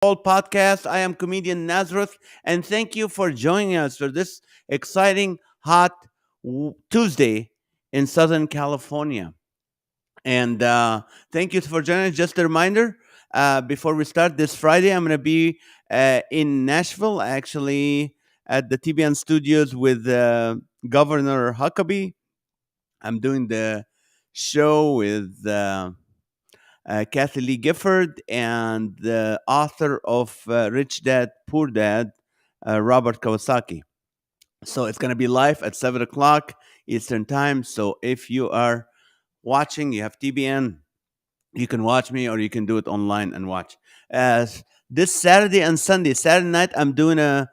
Podcast. I am Comedian Nazareth, and thank you for joining us for this exciting, hot Tuesday in Southern California. And thank you for joining us. Just a reminder before we start this Friday, I'm going to be in Nashville, actually, at the TBN studios with Governor Huckabee. I'm doing the show with. Kathy Lee Gifford, and the author of Rich Dad, Poor Dad, Robert Kawasaki. So it's going to be live at 7 o'clock Eastern Time. So if you are watching, you have TBN, you can watch me or you can do it online and watch. This Saturday and Sunday, Saturday night, I'm doing a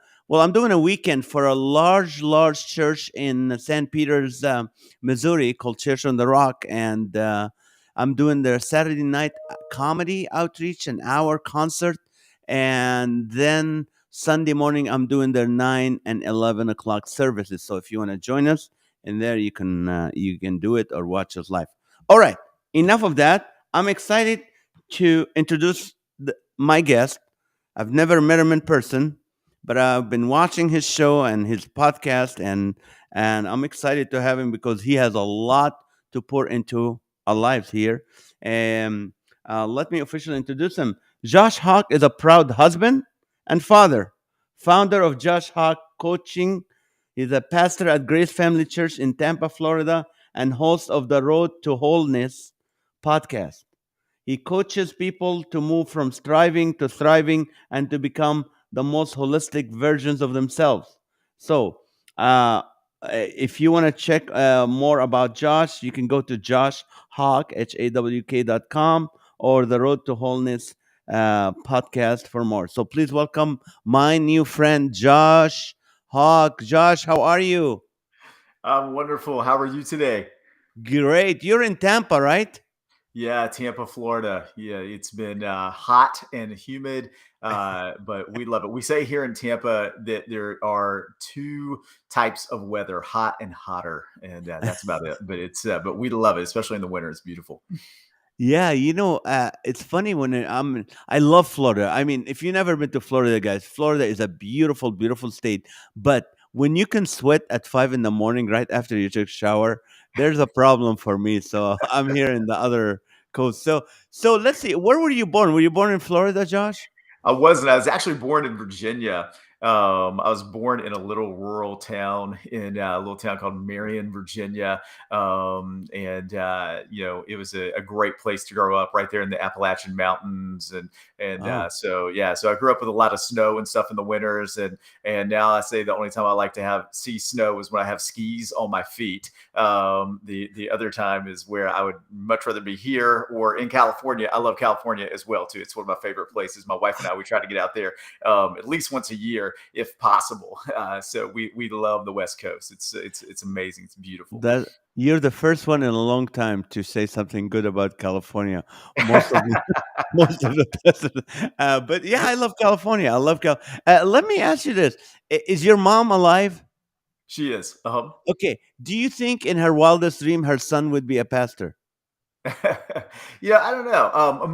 weekend for a large church in St. Peter's, Missouri, called Church on the Rock, and I'm doing their Saturday night comedy outreach, an hour concert, and then Sunday morning I'm doing their 9 and 11 o'clock services. So if you want to join us in there, you can do it or watch us live. All right, enough of that. I'm excited to introduce my guest. I've never met him in person, but I've been watching his show and his podcast, and I'm excited to have him because he has a lot to pour into our lives here. And let me officially introduce him. Josh Hawk is a proud husband and father, founder of Josh Hawk Coaching. He's a pastor at Grace Family Church in Tampa, Florida, and host of the Road to Wholeness podcast. He coaches people to move from striving to thriving and to become the most holistic versions of themselves. So, if you want to check more about Josh, you can go to Josh Hawk, HAWK.com, or the Road to Wholeness podcast for more. So, please welcome my new friend, Josh Hawk. Josh, how are you? I'm wonderful. How are you today? Great. You're in Tampa, right? Yeah, Tampa, Florida. Yeah, it's been hot and humid, but we love it. We say here in Tampa that there are two types of weather: hot and hotter, and that's about it. But we love it, especially in the winter. It's beautiful. Yeah, it's funny when I love Florida. I mean, if you never been to Florida, guys, Florida is a beautiful, beautiful state. But when you can sweat at 5 in the morning right after you took a shower, there's a problem for me. So I'm here in the other coast. So let's see. Where were you born? Were you born in Florida, Josh? I wasn't. I was actually born in Virginia. I was born in a little rural town in a little town called Marion, Virginia, and it was a great place to grow up, right there in the Appalachian Mountains, and Oh, so yeah, so I grew up with a lot of snow and stuff in the winters, and now I say the only time I like to have see snow is when I have skis on my feet. The other time is where I would much rather be here or in California. I love California as well too. It's one of my favorite places. My wife and I, we try to get out there at least once a year if possible. So we love the West Coast. It's amazing. It's beautiful. that you're the first one in a long time to say something good about California. Most of the most of the but yeah, I love California. I love let me ask you this: Is your mom alive? She is. Okay. Do you think in her wildest dream her son would be a pastor? Yeah, I don't know.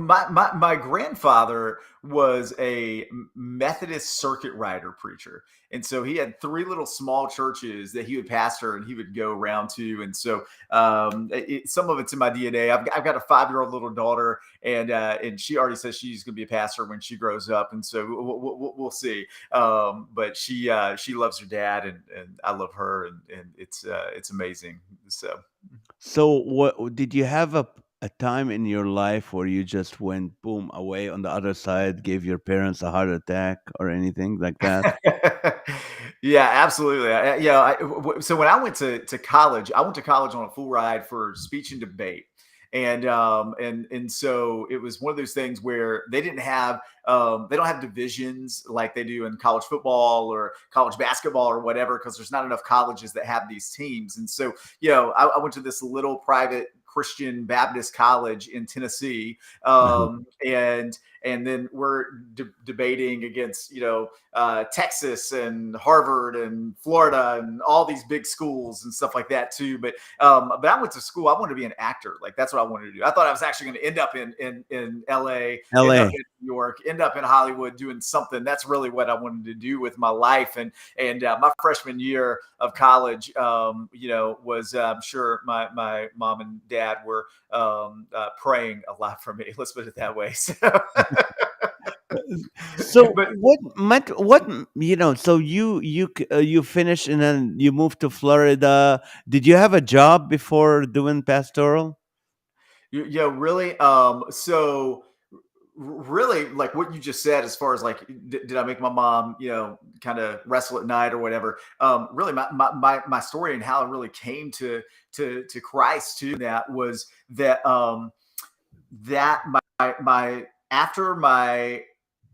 My grandfather was a Methodist circuit rider preacher, and so he had three little small churches that he would pastor and he would go around to. And so some of it's in my DNA. I've got a 5-year-old little daughter, and she already says she's going to be a pastor when she grows up, and so we'll see. But she loves her dad, and I love her, and it's amazing. So. So, what did you have a time in your life where you just went boom away on the other side, gave your parents a heart attack or anything like that? Yeah, absolutely. So when I went to college, I went to college on a full ride for speech and debate. And so it was one of those things where they don't have divisions like they do in college football or college basketball or whatever, because there's not enough colleges that have these teams. And so, I went to this little private Christian Baptist college in Tennessee, and and then we're debating against, Texas and Harvard and Florida and all these big schools and stuff like that too. But I went to school. I wanted to be an actor. Like that's what I wanted to do. I thought I was actually going to end up in LA, end up LA. in New York, end up in Hollywood doing something. That's really what I wanted to do with my life. And my freshman year of college, was I'm sure my mom and dad were praying a lot for me. Let's put it that way. So, So but so you finished and then you moved to Florida. Did you have a job before doing pastoral? yeah, really. So really, like what you just said, as far as like, did I make my mom, kind of wrestle at night or whatever? Really, my story and how I really came to Christ too. That was that my after my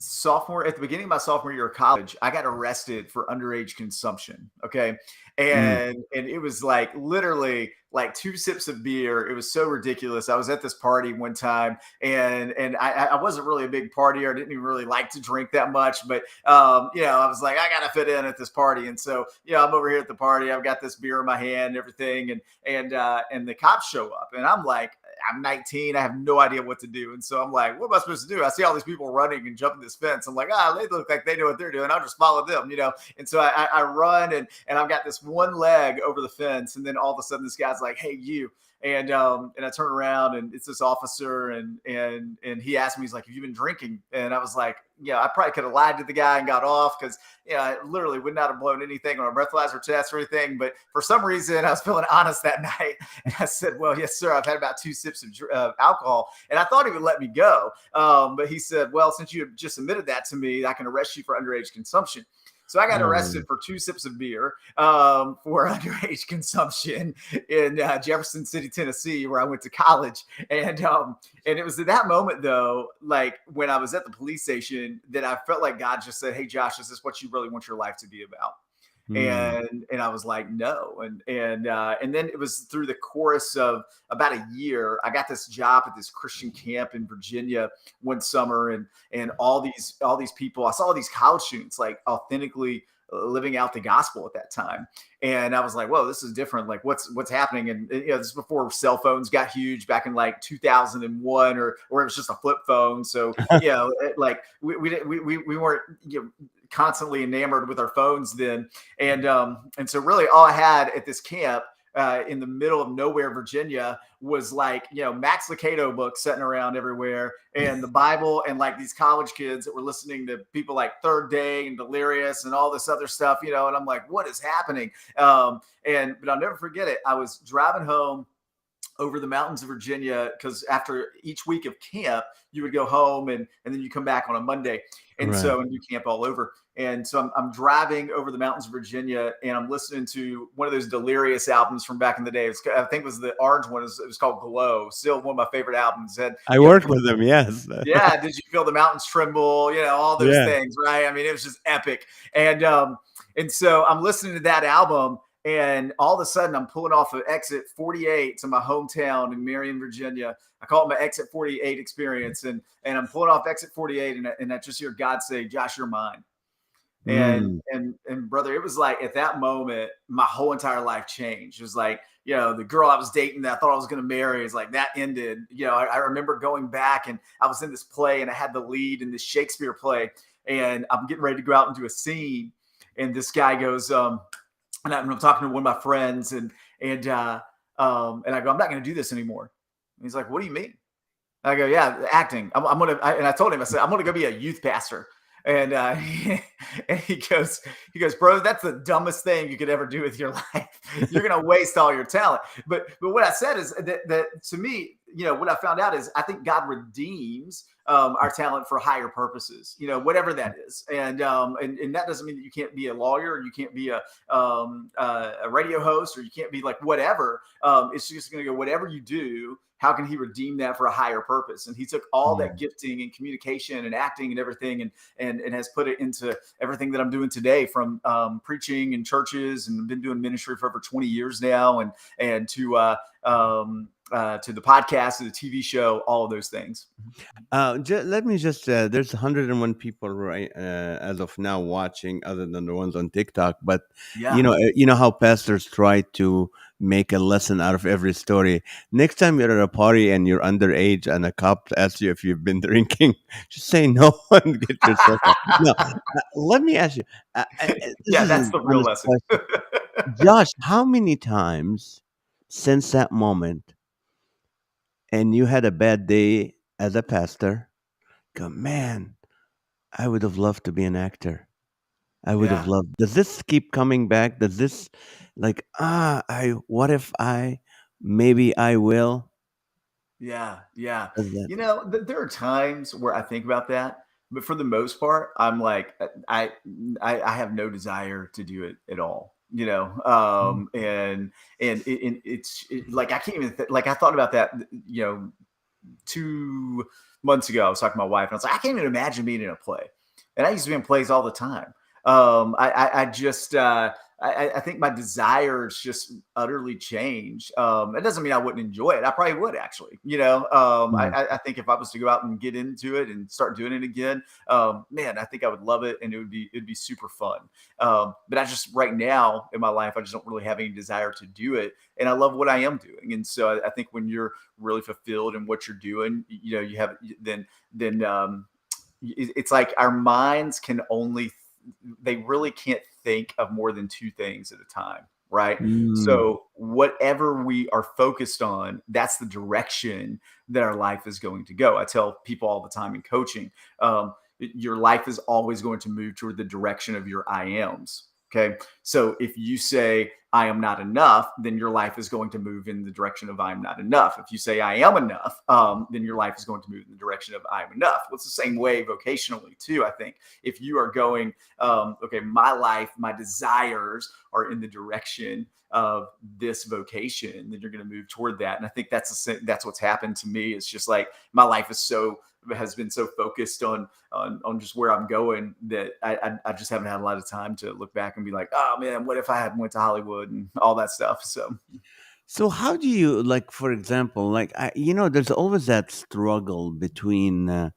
sophomore at the beginning of my sophomore year of college, I got arrested for underage consumption. Okay. Mm. And it was like literally like 2 sips of beer. It was so ridiculous. I was at this party one time, and I wasn't really a big partier. I didn't even really like to drink that much, but I was like, I gotta fit in at this party. And so, I'm over here at the party. I've got this beer in my hand and everything, and the cops show up, and I'm like, I'm 19. I have no idea what to do. And so I'm like, what am I supposed to do? I see all these people running and jumping this fence. I'm like, they look like they know what they're doing. I'll just follow them, And so I run and I've got this one leg over the fence. And then all of a sudden this guy's like, hey, you. And I turn around and it's this officer and he asked me, he's like, have you been drinking? And I was like, I probably could have lied to the guy and got off because, I literally would not have blown anything on a breathalyzer test or anything. But for some reason, I was feeling honest that night. And I said, well, yes, sir, I've had about 2 sips of alcohol. And I thought he would let me go. But he said, well, since you have just admitted that to me, I can arrest you for underage consumption. So I got arrested for 2 sips of beer for underage consumption in Jefferson City, Tennessee, where I went to college. And it was at that moment, though, like when I was at the police station, that I felt like God just said, hey, Josh, is this what you really want your life to be about? Mm. And I was like, no. And then it was through the course of about a year, I got this job at this Christian camp in Virginia one summer, and all these people, I saw all these college students like authentically living out the gospel at that time. And I was like, whoa, this is different. Like what's happening? And this is before cell phones got huge back in like 2001 or it was just a flip phone. So, like we weren't, constantly enamored with our phones then. And so really all I had at this camp in the middle of nowhere, Virginia, was like, Max Lucado books sitting around everywhere and the Bible and like these college kids that were listening to people like Third Day and Delirious and all this other stuff, and I'm like, what is happening? But I'll never forget it. I was driving home over the mountains of Virginia because after each week of camp, you would go home and then you come back on a Monday. And Right. so, and you camp all over. And so I'm driving over the mountains of Virginia and I'm listening to one of those Delirious albums from back in the day. I think it was the orange one. It was called Glow. Still one of my favorite albums. And, I worked with them. Yes. yeah, did you feel the mountains tremble? All those Yeah. things, right? I mean, it was just epic. And so I'm listening to that album. And all of a sudden, I'm pulling off of exit 48 to my hometown in Marion, Virginia. I call it my exit 48 experience. And I'm pulling off exit 48, and I just hear God say, Josh, you're mine. And Mm. brother, it was like at that moment, my whole entire life changed. It was like, the girl I was dating that I thought I was going to marry is like that ended. I remember going back and I was in this play and I had the lead in this Shakespeare play, and I'm getting ready to go out and do a scene. And this guy goes, and I'm talking to one of my friends, and I go, I'm not going to do this anymore. And he's like, what do you mean? I go, yeah, acting. And I told him, I said, I'm gonna go be a youth pastor. And and he goes, bro, that's the dumbest thing you could ever do with your life. You're gonna waste all your talent. But what I said is that to me, what I found out is I think God redeems our talent for higher purposes, whatever that is. And that doesn't mean that you can't be a lawyer, or you can't be a radio host, or you can't be like whatever. It's just going to go, whatever you do, how can he redeem that for a higher purpose? And he took all that gifting and communication and acting and everything and has put it into everything that I'm doing today, from preaching in churches, and I've been doing ministry for over 20 years now, and to the podcast, to the TV show, all of those things. let me just there's 101 people right as of now watching, other than the ones on TikTok. But Yeah. you know how pastors try to make a lesson out of every story. Next time you're at a party and you're underage and a cop asks you if you've been drinking, just say no and get yourself out. No, let me ask you. This Yeah, is that's an the real honest lesson. question, Josh. How many times since that moment, and you had a bad day as a pastor, go, man, I would have loved to be an actor. I would have Yeah. loved. Does this keep coming back? Does this, like, what if maybe I will? Yeah, yeah. Does that? There are times where I think about that, but for the most part, I'm like, I have no desire to do it at all. Like I can't even like I thought about that. 2 months ago, I was talking to my wife, and I was like, I can't even imagine being in a play. And I used to be in plays all the time. I just I think my desires just utterly changed. It doesn't mean I wouldn't enjoy it. I probably would actually. Mm, I think if I was to go out and get into it and start doing it again, man, I think I would love it, and it'd be super fun. But I just right now in my life, I just don't really have any desire to do it, and I love what I am doing. And so I think when you're really fulfilled in what you're doing, you have then it's like our minds can only they really can't think of more than two things at a time, right? mm, So whatever we are focused on, that's the direction that our life is going to go. I tell people all the time in coaching, your life is always going to move toward the direction of your I ams. Okay. So if you say, I am not enough, then your life is going to move in the direction of I am not enough. If you say I am enough, then your life is going to move in the direction of I am enough. Well, it's the same way vocationally, too, I think. If you are going, okay, my life, my desires are in the direction of this vocation, then you're going to move toward that. And I think that's what's happened to me. It's just like my life has been so focused on just where I'm going that I just haven't had a lot of time to look back and be like, oh man, what if I had went to Hollywood and all that stuff? So So how do you, like, for example, like, there's always that struggle between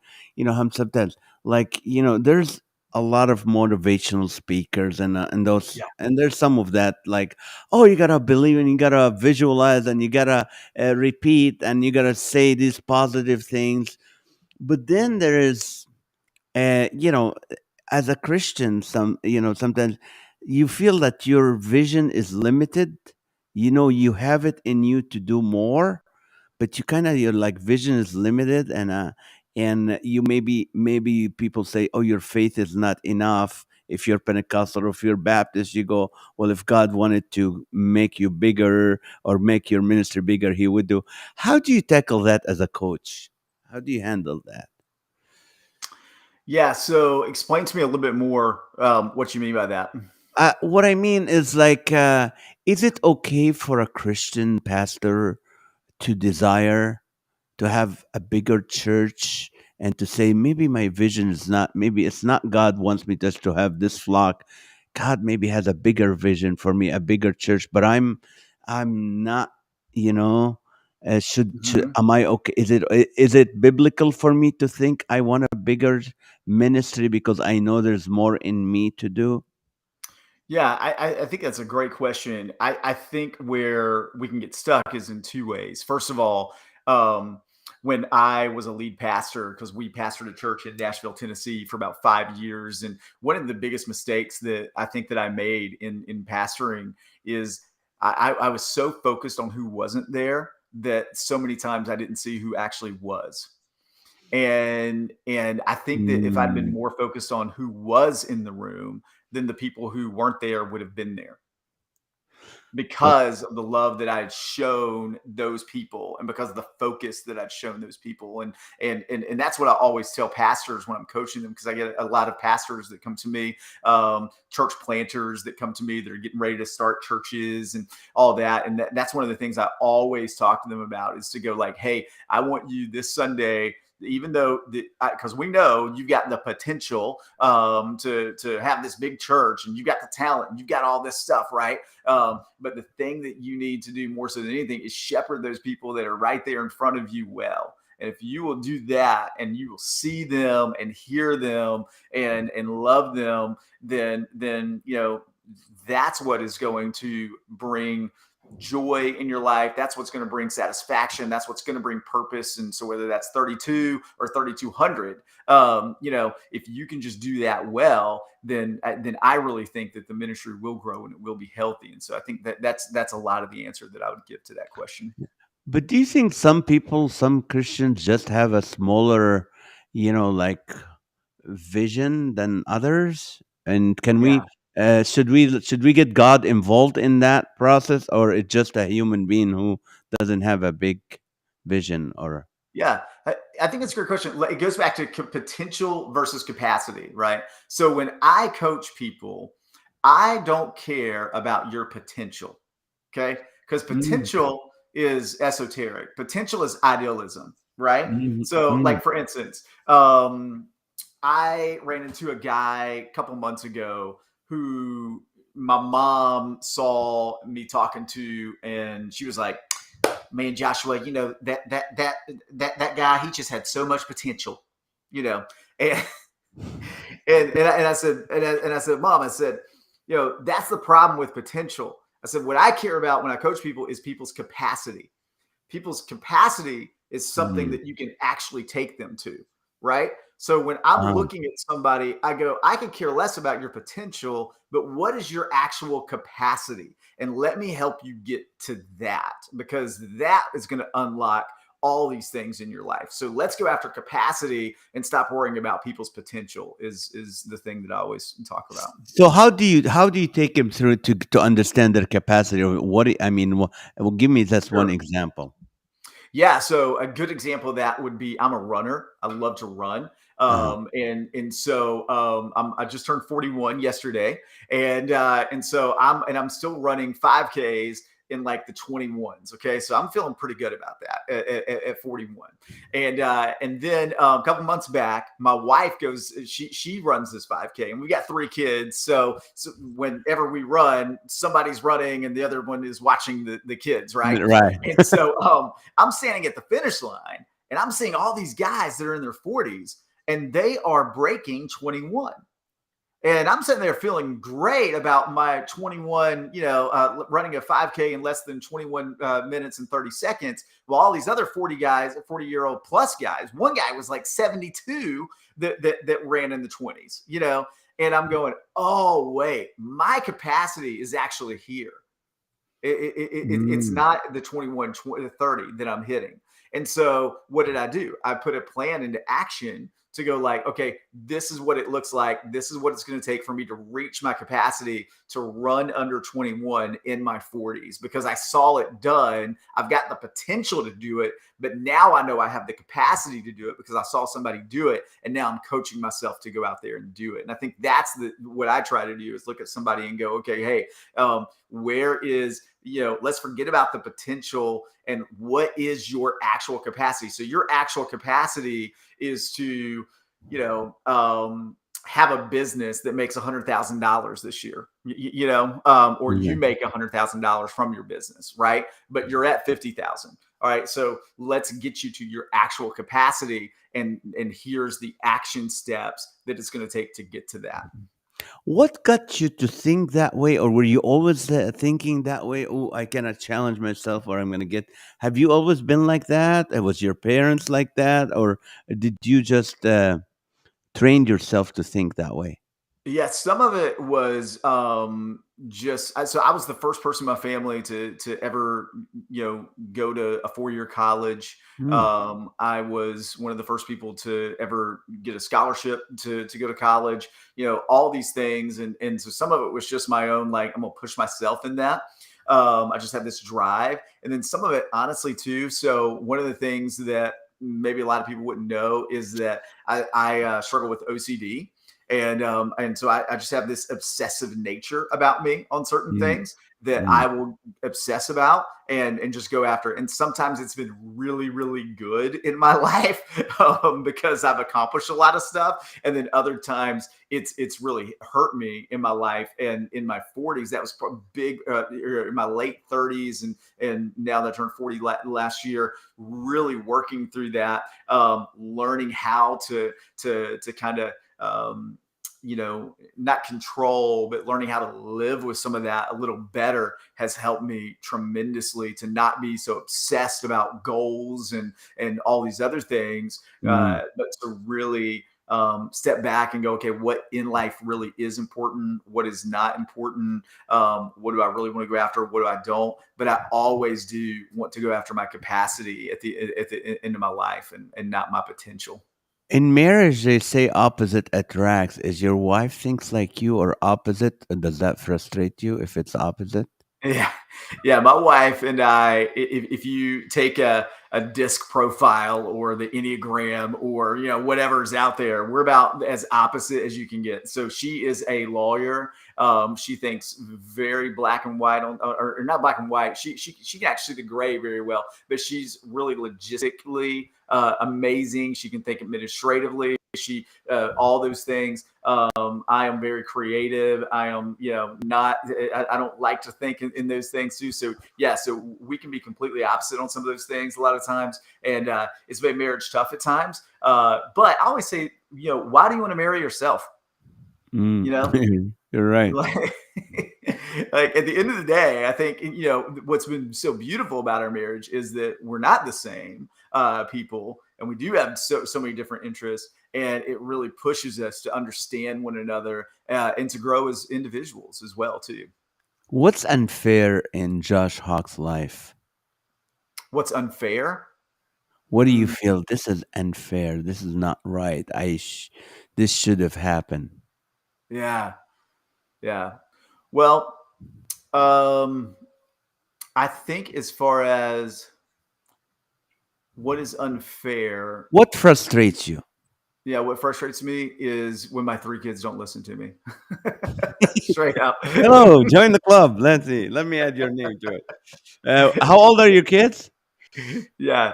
sometimes, like, there's a lot of motivational speakers, yeah. and there's some of that, like, oh, you gotta believe, and you gotta visualize, and you gotta repeat, and you gotta say these positive things. But then there is, uh, you know as a Christian, sometimes you feel that your vision is limited. You have it in you to do more, but your like vision is limited, and you maybe people say, oh, your faith is not enough. If you're Pentecostal or if you're Baptist, you go, well, if God wanted to make you bigger or make your ministry bigger, He would do. How do you tackle that as a coach? How do you handle that? Yeah. So explain to me a little bit more what you mean by that. What I mean is, like, is it okay for a Christian pastor to desire to have a bigger church and to say, maybe my vision is not, maybe it's not God wants me just to have this flock. God maybe has a bigger vision for me, a bigger church, but I'm not, you know. Should Mhm. am I okay? Is it biblical for me to think I want a bigger ministry because I know there's more in me to do? Yeah, I think that's a great question. I think where we can get stuck is in two ways. First of all, um, when I was a lead pastor, because we pastored a church in Nashville, Tennessee for about 5 years. And one of the biggest mistakes that I think that I made in pastoring is I was so focused on who wasn't there that so many times I didn't see who actually was. And I think that if I'd been Mm. more focused on who was in the room, then the people who weren't there would have been there because of the love that I had shown those people and because of the focus that I'd shown those people. And that's what I always tell pastors when I'm coaching them, because I get a lot of pastors that come to me, church planters that come to me that are getting ready to start churches and all that. And that's one of the things I always talk to them about, is to go like, hey, I want you this Sunday, even though because we know you've got the potential to have this big church, and you got the talent, and you got all this stuff, right? But the thing that you need to do more so than anything is shepherd those people that are right there in front of you well. And if you will do that, and you will see them and hear them and love them, then that's what is going to bring joy in your life. That's what's going to bring satisfaction. That's what's going to bring purpose. And so whether that's 32 or 3200, if you can just do that well, then I really think that the ministry will grow and it will be healthy. And so I think that's a lot of the answer that I would give to that question. But do you think some people, some Christians, just have a smaller, like vision than others? And can Yeah. we, should we get God involved in that process, or it's just a human being who doesn't have a big vision? Or Yeah, I think it's a great question. It goes back to potential versus capacity, right? So when I coach people, I don't care about your potential, okay? Because mm, potential is esoteric. Potential is idealism, right? mm, So, mm, like for instance, I ran into a guy a couple months ago who my mom saw me talking to, and she was like, man, Joshua, that guy, he just had so much potential, and and I said, Mom, I said, that's the problem with potential. I said, what I care about when I coach people is people's capacity. People's capacity is something mm, that you can actually take them to, right? So when I'm um, looking at somebody, I go, I could care less about your potential, but what is your actual capacity? And let me help you get to that, because that is going to unlock all these things in your life. So let's go after capacity and stop worrying about people's potential is the thing that I always talk about. so how do you take him through to understand their capacity, or I mean, well, give me just one Sure. example. Yeah, so a good example of that would be I'm a runner. I love to run. Uh, I just turned 41 yesterday, and so I'm still running 5Ks in like the 21s. Okay, so I'm feeling pretty good about that at 41. And then a couple months back, my wife goes, she runs this 5K, and we got 3 kids. So whenever we run, somebody's running and the other one is watching the kids, right? right. And so I'm standing at the finish line, and I'm seeing all these guys that are in their 40s, and they are breaking 21. And I'm sitting there feeling great about my 21, running a 5K in less than 21 minutes and 30 seconds. While all these other 40 guys, 40-year-old plus guys, one guy was like 72 that ran in the 20s, and I'm going, oh, wait, my capacity is actually here. It's Mm, not the 21, 20, 30 that I'm hitting. And so what did I do? I put a plan into action to go like, okay, this is what it looks like. This is what it's going to take for me to reach my capacity to run under 21 in my 40s, because I saw it done. I've got the potential to do it, but now I know I have the capacity to do it because I saw somebody do it. And now I'm coaching myself to go out there and do it. And I think that's what I try to do is look at somebody and go, okay, hey, where is, let's forget about the potential and what is your actual capacity. So your actual capacity is to, have a business that makes $100,000 this year, or yeah. you make $100,000 from your business, right? But you're at 50,000. All right. So let's get you to your actual capacity. And here's the action steps that it's going to take to get to that. What got you to think that way, or were you always thinking that way? Oh, I cannot challenge myself, or I'm going to get. Have you always been like that? Was your parents like that, or did you just train yourself to think that way? Yeah, some of it was just so I was the first person in my family to ever go to a 4-year college. Mm, I was one of the first people to ever get a scholarship to go to college. All these things, and so some of it was just my own, like, I'm gonna push myself in that. I just had this drive, and then some of it, honestly, too. So one of the things that maybe a lot of people wouldn't know is that I struggle with OCD. And so I just have this obsessive nature about me on certain Mm, things that mm. I will obsess about and just go after. And sometimes it's been really, really good in my life because I've accomplished a lot of stuff. And then other times it's really hurt me in my life. And in my 40s, that was big. In my late 30s, and now that I turned 40 last year, really working through that, learning how to kind of not control, but learning how to live with some of that a little better has helped me tremendously to not be so obsessed about goals and all these other things, Mm. but to really step back and go, okay, what in life really is important? What is not important? What do I really want to go after? What do I don't? But I always do want to go after my capacity at the end of my life, and not my potential. In marriage, they say opposite attracts. Is your wife thinks like you or opposite? Does that frustrate you if it's opposite? Yeah, yeah. My wife and I, if you take a disc profile or the Enneagram or whatever's out there, we're about as opposite as you can get. So she is a lawyer. She thinks very black and white or not black and white. She can actually see the gray very well, but she's really logistically amazing. She can think administratively. She all those things. I am very creative. I am, not. I don't like to think in those things too. So yeah, so we can be completely opposite on some of those things a lot of times, and it's made marriage tough at times. But I always say, why do you want to marry yourself? Mm. You know, You're right. like, like at the end of the day, I think what's been so beautiful about our marriage is that we're not the same people, and we do have so many different interests, and it really pushes us to understand one another and to grow as individuals as well too. What's unfair in Josh Hawk's life? What's unfair? What do you Mm, feel? This is unfair. This is not right. This should have happened. yeah, yeah. Well, um, I think as far as what is unfair, What frustrates you? yeah, what frustrates me is when my three kids don't listen to me. Straight up. Hello, join the club. Let's see. Let me add your name to it. How old are your kids? Yeah,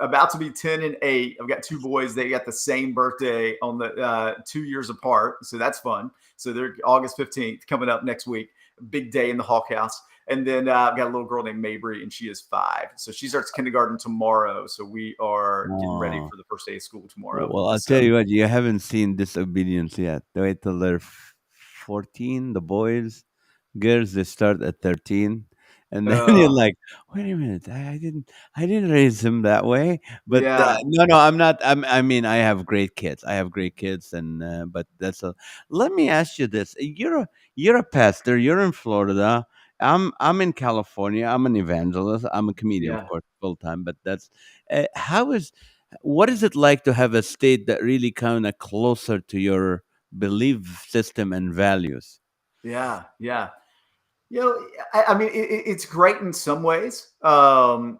about to be 10 and 8. I've got two boys. They got the same birthday on the 2 years apart, so that's fun. So they're August 15th coming up next week. Big day in the Hawk House. And then I've got a little girl named Mabry, and she is 5. So she starts kindergarten tomorrow. So we are getting ready Oh, for the first day of school tomorrow. well, I'll tell So you what. You haven't seen disobedience yet. Wait till they're 14. The boys, girls, they start at 13, and then you're uh, like, wait a minute, I didn't raise him that way. But yeah, no, no, I'm not. I mean, I have great kids. I have great kids, and but that's a. Let me ask you this: you're a pastor. You're in Florida. I'm in California. I'm an evangelist. I'm a comedian, of yeah, course, full time. But that's how is what is it like to have a state that really kind of closer to your belief system and values? yeah. I mean, it's great in some ways, and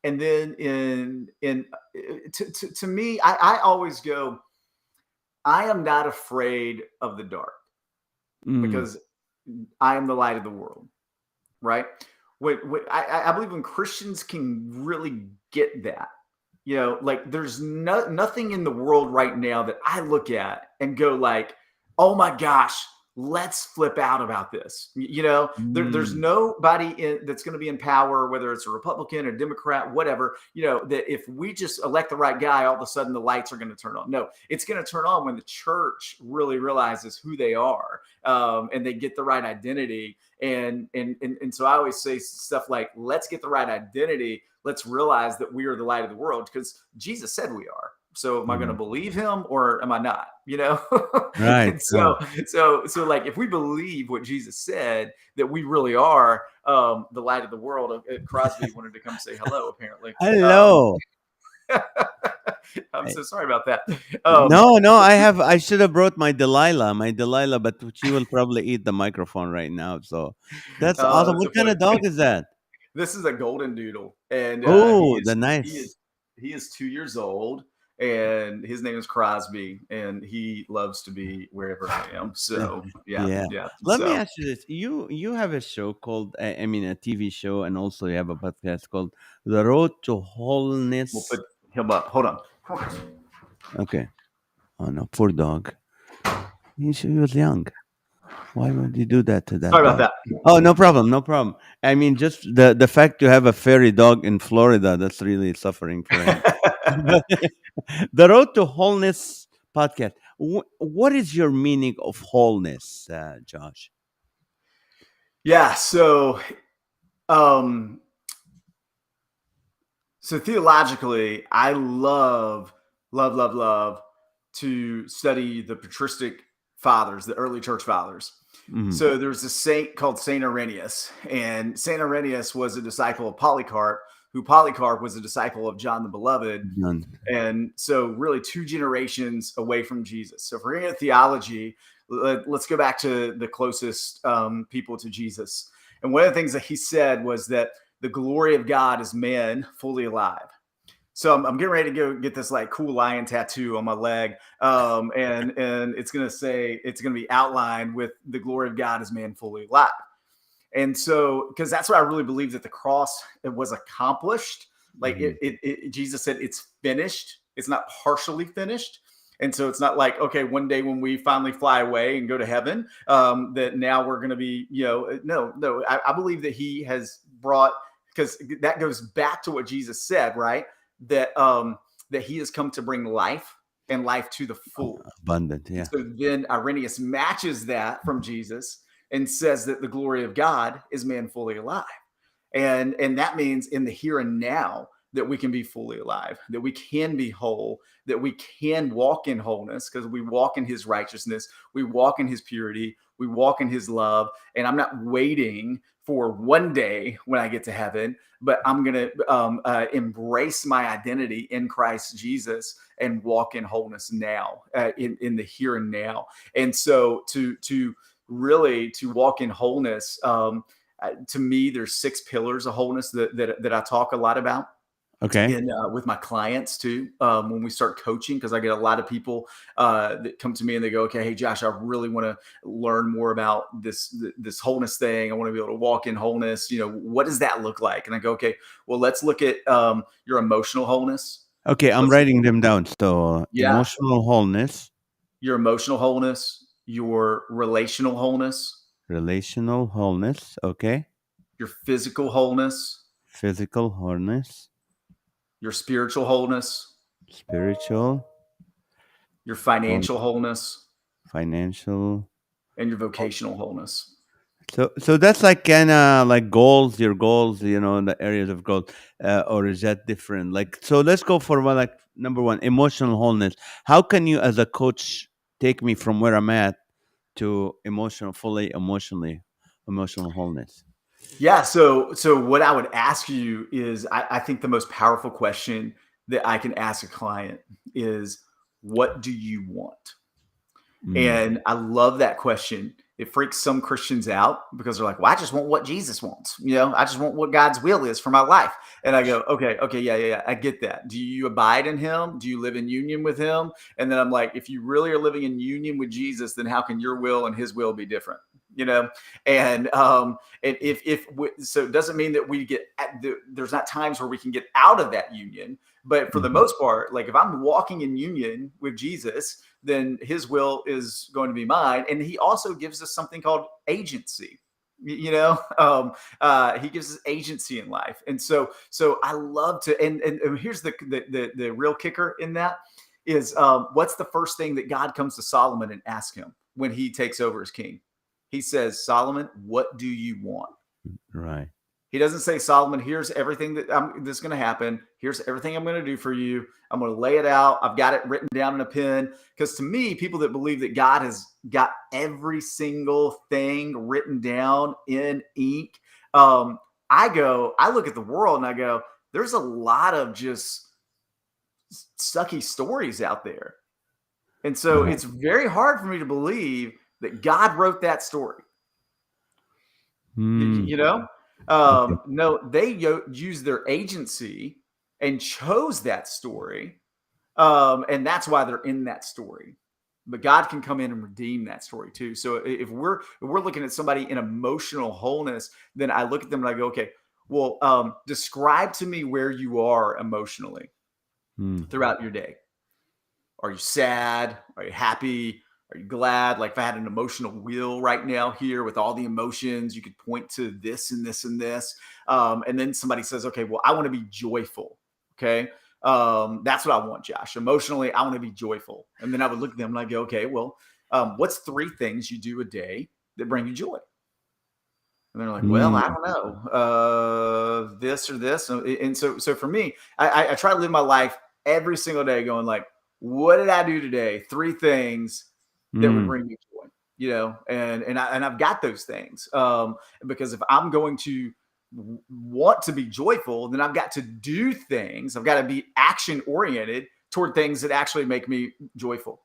then to me, I always go, I am not afraid of the dark Mm, because I am the light of the world, right? I believe when Christians can really get that, like there's nothing in the world right now that I look at and go like, oh my gosh, let's flip out about this. There's mm, nobody that's going to be in power, whether it's a Republican or Democrat, whatever, that if we just elect the right guy, all of a sudden the lights are going to turn on. No, it's going to turn on when the church really realizes who they are, and they get the right identity. And so I always say stuff like, let's get the right identity. Let's realize that we are the light of the world because Jesus said we are. So am I going to mm. believe him or am I not? Right, And right. so like if we believe what Jesus said that we really are the light of the world. Crosby wanted to come say hello. Apparently, Hello. I'm I so sorry about that. no, no, But I should have brought my Delilah, but she will probably eat the microphone right now, so that's awesome. that's What so kind funny. of dog is that? This is a golden doodle, and Oh, the he nice. is he is 2 years old, and his name is Crosby, and he loves to be wherever I am. So yeah, Yeah. yeah. Let me So ask you this. You have a show called, I mean, a TV show, and also you have a podcast called The Road to we'll Wholeness. put him up. Hold on. Okay. Oh no, poor dog. He was young. Why would you do that to that Sorry about dog? that. Oh, no problem, no problem. I mean, just the fact to have a fairy dog in Florida, that's really suffering for him. The Road to Wholeness podcast. What is your meaning of wholeness, Josh? Yeah. Um, so theologically, I love to study the patristic fathers, the early church fathers. Mhm. So there's a saint called Saint Irenaeus, and Saint Irenaeus was a disciple of Polycarp, who Polycarp was a disciple of John the Beloved. None. And so, really, two generations away from Jesus. So, if we're going to theology, let's go back to the closest people to Jesus. And one of the things that he said was that the glory of God is man fully alive. So I'm getting ready to go get this like cool lion tattoo on my leg, and it's gonna be outlined with the glory of God is man fully alive. And so, because that's what I really believe that the cross it was accomplished. Like Mhm. Jesus said, it's finished. It's not partially finished. And so it's not like, okay, one day when we finally fly away and go to heaven, that now we're going to be, no. I believe that he has brought, because that goes back to what Jesus said, right? That he has come to bring life and life to the full. Abundant, And yeah. so then Irenaeus matches that from Jesus and says that the glory of God is man fully alive. And that means in the here and now that we can be fully alive, that we can be whole, that we can walk in wholeness because we walk in his righteousness, we walk in his purity, we walk in his love. And I'm not waiting for one day when I get to heaven, but I'm going to embrace my identity in Christ Jesus and walk in wholeness now, in the here and now. And so to really to walk in wholeness, to me, there's 6 pillars of wholeness that I talk a lot about Okay. in with my clients too. When we start coaching, because I get a lot of people that come to me and they go, "Okay, hey Josh, I really want to learn more about this wholeness thing. I want to be able to walk in wholeness. What does that look like?" And I go, "Okay, well, let's look at your emotional wholeness. Okay, I'm Let's writing them down. So, yeah, emotional wholeness, your emotional wholeness, your relational wholeness, relational wholeness, okay, your physical wholeness, physical wholeness, your spiritual wholeness, spiritual, your whole- financial wholeness, financial. and your vocational wholeness." So that's like kind of like goals, your goals, in the areas of growth, or is that different? Like, so let's go for one, like number one, emotional wholeness. How can you, as a coach, take me from where I'm at to emotional wholeness? Yeah. So what I would ask you is, I think the most powerful question that I can ask a client is, what do you want? Mm. And I love that question. It freaks some Christians out because they're like, "Well, I just want what Jesus wants. I just want what God's will is for my life." And I go, okay, yeah. I get that. Do you abide in him? Do you live in union with him? And then I'm like, if you really are living in union with Jesus, then how can your will and his will be different? You know, and if so, it doesn't mean that there's not times where we can get out of that union, but for the Mhm. most part, like if I'm walking in union with Jesus, then his will is going to be mine. And he also gives us something called agency. He gives us agency in life. And so I love to, and here's the real kicker in that is, what's the first thing that God comes to Solomon and asks him when he takes over as king? He says, "Solomon, what do you want?" Right. He doesn't say, "Solomon, here's everything that's going to happen. Here's everything I'm going to do for you. I'm going to lay it out. I've got it written down in a pen." Because to me, people that believe that God has got every single thing written down in ink, I look at the world and I go, there's a lot of just sucky stories out there. And so Right. it's very hard for me to believe that God wrote that story. Mm. You know, Okay. no, they used their agency and chose that story, And that's why they're in that story. But God can come in and redeem that story too. So if we're looking at somebody in emotional wholeness, then I look at them and I go, okay, well, describe to me where you are emotionally Mm. throughout your day. Are you sad? Are you happy? Are you glad? Like if I had an emotional wheel right now here with all the emotions, you could point to this and this and this. And then somebody says, okay, well, I want to be joyful. Okay. That's what I want, Josh. Emotionally, I want to be joyful. And then I would look at them and I go, okay, well, what's three things you do a day that bring you joy? And they're like, well, I Mm. don't know, this or this. And so for me, I try to live my life every single day going like, what did I do today? Three things that would Mm. bring me joy, and I've got those things. Because if I'm going to want to be joyful, then I've got to do things. I've got to be action oriented toward things that actually make me joyful.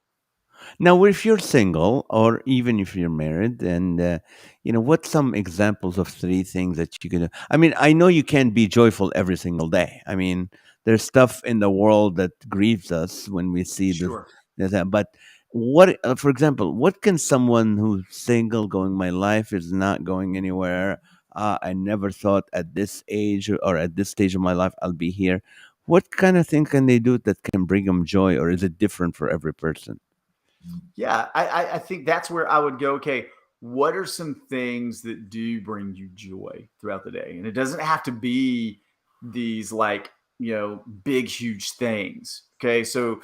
Now, if you're single, or even if you're married, and what's some examples of three things that you can do? I mean, I know you can't be joyful every single day. I mean, there's stuff in the world that grieves us when we see this, Sure. that. But what, for example, what can someone who's single going, my life is not going anywhere. I never thought at this age or at this stage of my life I'll be here. What kind of thing can they do that can bring them joy, or is it different for every person? Yeah, I think that's where I would go. Okay, what are some things that do bring you joy throughout the day? And it doesn't have to be these like big huge things. Okay, so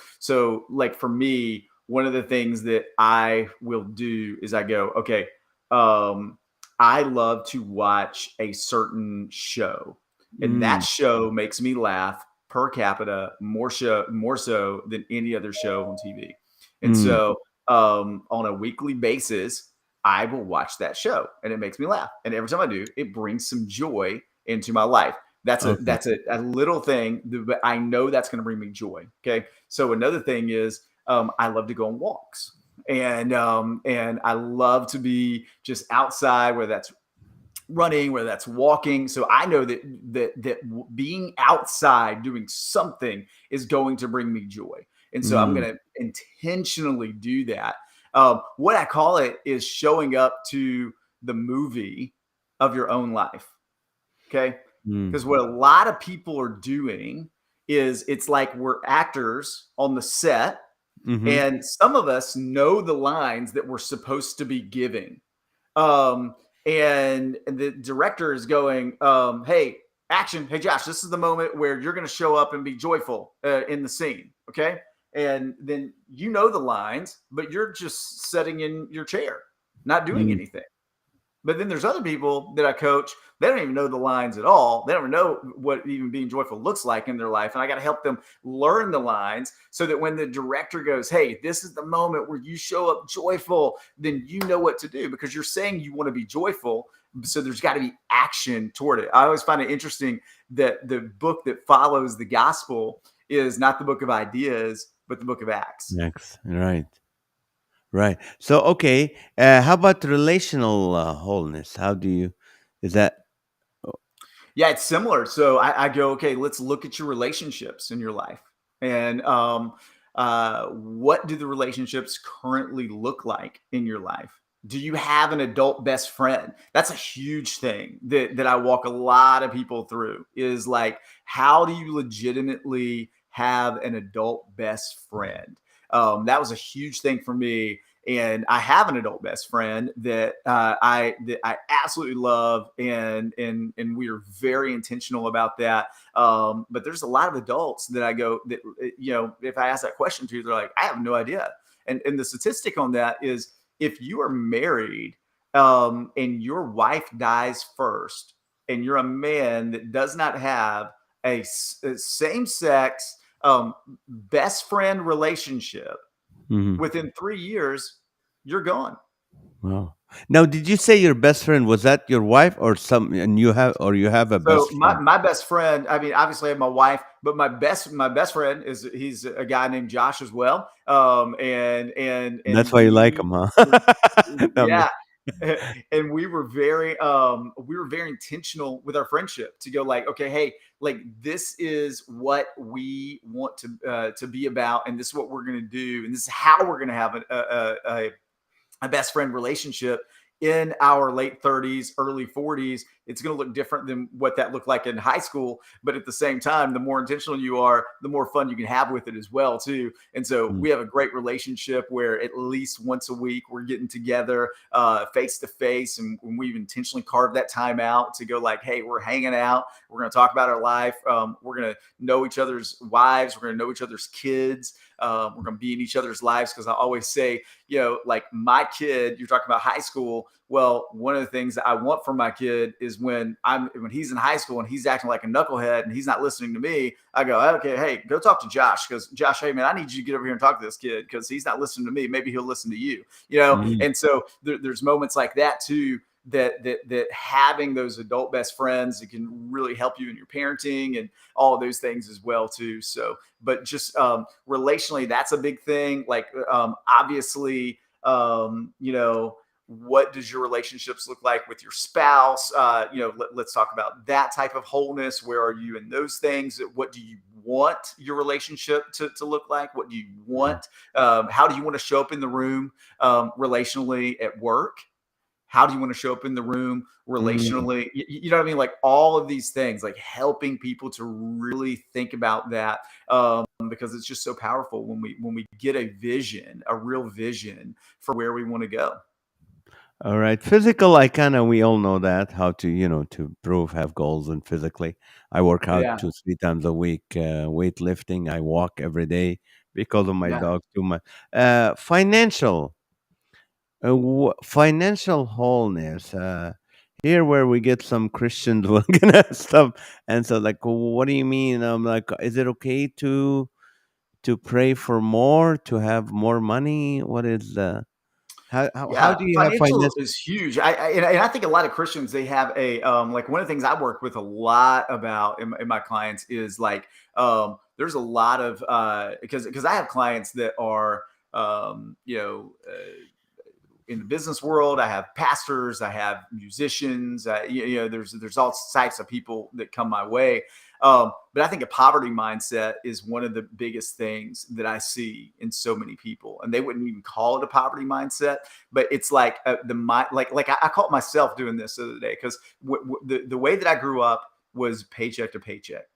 like for me, one of the things that I will do is I go, okay, um, I love to watch a certain show, and that Mm. show makes me laugh per capita more so than any other show on TV. And Mm. so on a weekly basis, I will watch that show and it makes me laugh. And every time I do, it brings some joy into my life. That's a Okay. that's a little thing, but I know that's going to bring me joy. Okay. So another thing is I love to go on walks. And I love to be just outside, whether that's running, whether that's walking. So I know that being outside doing something is going to bring me joy, and so I'm Mm. going to intentionally do that. What I call it is showing up to the movie of your own life. Okay, Mm. because what a lot of people are doing is it's like we're actors on the set, Mhm. and some of us know the lines that we're supposed to be giving, um, and the director is going, "Hey, action! Hey, Josh, this is the moment where you're going to show up and be joyful in the scene." Okay, and then you know the lines, but you're just sitting in your chair, not doing Mm. anything. But then there's other people that I coach, they don't even know the lines at all. They don't know what even being joyful looks like in their life. And I got to help them learn the lines so that when the director goes, hey, this is the moment where you show up joyful, then you know what to do because you're saying you want to be joyful. So there's got to be action toward it. I always find it interesting that the book that follows the gospel is not the book of ideas, but the book of Acts. Next. Right. Right. So, okay. How about relational wholeness? How do you? Is that? Yeah, it's similar. So I go, okay, let's look at your relationships in your life. And what do the relationships currently look like in your life? Do you have an adult best friend? That's a huge thing that I walk a lot of people through is like, how do you legitimately have an adult best friend? That was a huge thing for me, and I have an adult best friend that I absolutely love, and we are very intentional about that. But there's a lot of adults that I go that if I ask that question to, they're like, I have no idea. And the statistic on that is if you are married and your wife dies first, and you're a man that does not have a same sex best friend relationship Mhm. within 3 years, you're gone. Wow. Now, did you say your best friend was that your wife or some? And you have a So best my friend? my best friend, I mean, obviously I have my wife, but my best friend is he's a guy named Josh as well. And That's why you like we him, huh? were, No, I'm yeah, just- and we were very intentional with our friendship to go like, okay, hey, like this is what we want to be about, and this is what we're going to do, and this is how we're going to have a best friend relationship in our late 30s, early 40s. It's going to look different than what that looked like in high school. But at the same time, the more intentional you are, the more fun you can have with it as well, too. And so Mm. we have a great relationship where at least once a week we're getting together face to face. And we've intentionally carved that time out to go like, hey, we're hanging out. We're going to talk about our life. We're going to know each other's wives. We're going to know each other's kids. We're going to be in each other's lives because I always say, like my kid, you're talking about high school. Well, one of the things that I want from my kid is when he's in high school and he's acting like a knucklehead and he's not listening to me, I go, okay, hey, go talk to Josh, because Josh, hey man, I need you to get over here and talk to this kid because he's not listening to me. Maybe he'll listen to you, Mm. And so there's moments like that too. That having those adult best friends that can really help you in your parenting and all of those things as well too. So, but just relationally, that's a big thing. Like obviously, what does your relationships look like with your spouse? Let's talk about that type of wholeness. Where are you in those things? What do you want your relationship to look like? What do you want? How do you want to show up in the room relationally at work? How do you want to show up in the room Mm. relationally? You know what I mean? Like all of these things, like helping people to really think about that, because it's just so powerful when we get a vision, a real vision for where we want to go. All right. Physical, I kind of, we all know that, how to, to improve, have goals and physically. I work out Yeah, 2, 3 times a week, weightlifting. I walk every day because of my yeah, dog too much. Financial, financial wholeness. Here where we get some Christians will gonna stop. And so like, what do you mean? I'm like, is it okay to pray for more, to have more money? What is how yeah. do you have Financial finance? is huge. And I think a lot of Christians, they have a like one of the things I work with a lot about in my clients is like there's a lot of because I have clients that are in the business world. I have pastors, I have musicians. There's all types of people that come my way. But I think a poverty mindset is one of the biggest things that I see in so many people, and they wouldn't even call it a poverty mindset, but it's like the mind, like I caught myself doing this the other day because the way that I grew up was paycheck to paycheck.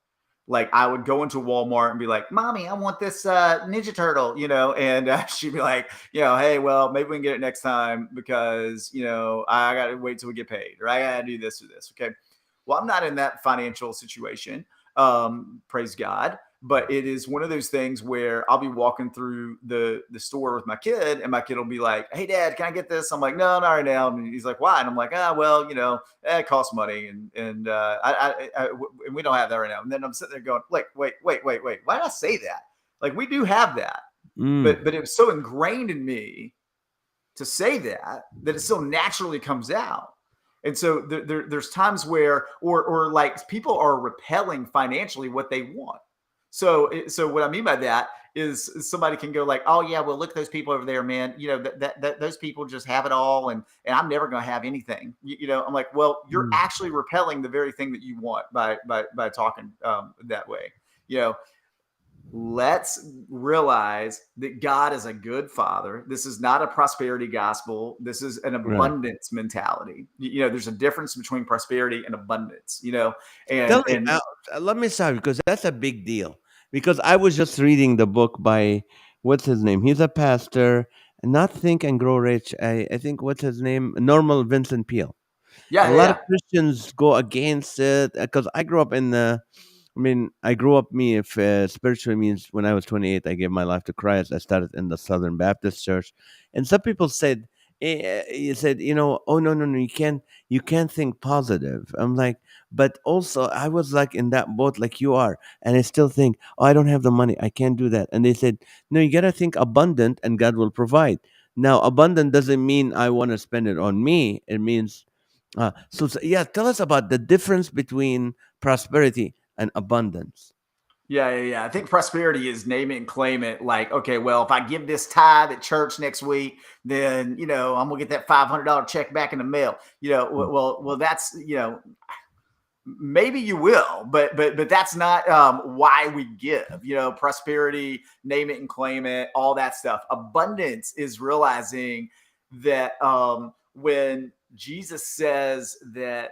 Like I would go into Walmart and be like, "Mommy, I want this Ninja Turtle," and she'd be like, "Hey, well, maybe we can get it next time because I got to wait till we get paid, or I got to do this or this." Okay, well, I'm not in that financial situation, praise God. But it is one of those things where I'll be walking through the store with my kid, and my kid will be like, "Hey, Dad, can I get this?" I'm like, "No, not right now." And he's like, "Why?" And I'm like, "Ah, well, it costs money, and we don't have that right now." And then I'm sitting there going, "Like, wait, why did I say that? Like, we do have that, Mm, but it was so ingrained in me to say that it so naturally comes out." And so there's times where, or like people are repelling financially what they want. So what I mean by that is somebody can go like, "Oh yeah, well look at those people over there, man. That those people just have it all, and I'm never going to have anything." I'm like, well, you're mm. actually repelling the very thing that you want by talking that way. You know, let's realize that God is a good father. This is not a prosperity gospel. This is an Right. abundance mentality. There's a difference between prosperity and abundance, Tell me, and let me start because that's a big deal. Because I was just reading the book by what's his name? He's a pastor. Not Think and Grow Rich. I think what's his name? Normal Vincent Peale. A yeah, yeah, lot of yeah. Christians go against it because I grew up in the. I mean, I grew up. Me, if spiritually means when I was 28, I gave my life to Christ. I started in the Southern Baptist Church, and some people said, "You said, oh no, no, no, you can't think positive." I'm like, but also I was like in that boat, like you are, and I still think, oh, I don't have the money, I can't do that. And they said, no, you gotta think abundant, and God will provide. Now, abundant doesn't mean I want to spend it on me. It means yeah, tell us about the difference between prosperity and abundance. Yeah. I think prosperity is name it and claim it. Like, okay, well, if I give this tithe at church next week, then I'm gonna get that $500 check back in the mail. That's maybe you will, but that's not why we give. Prosperity, name it and claim it, all that stuff. Abundance is realizing that when Jesus says that,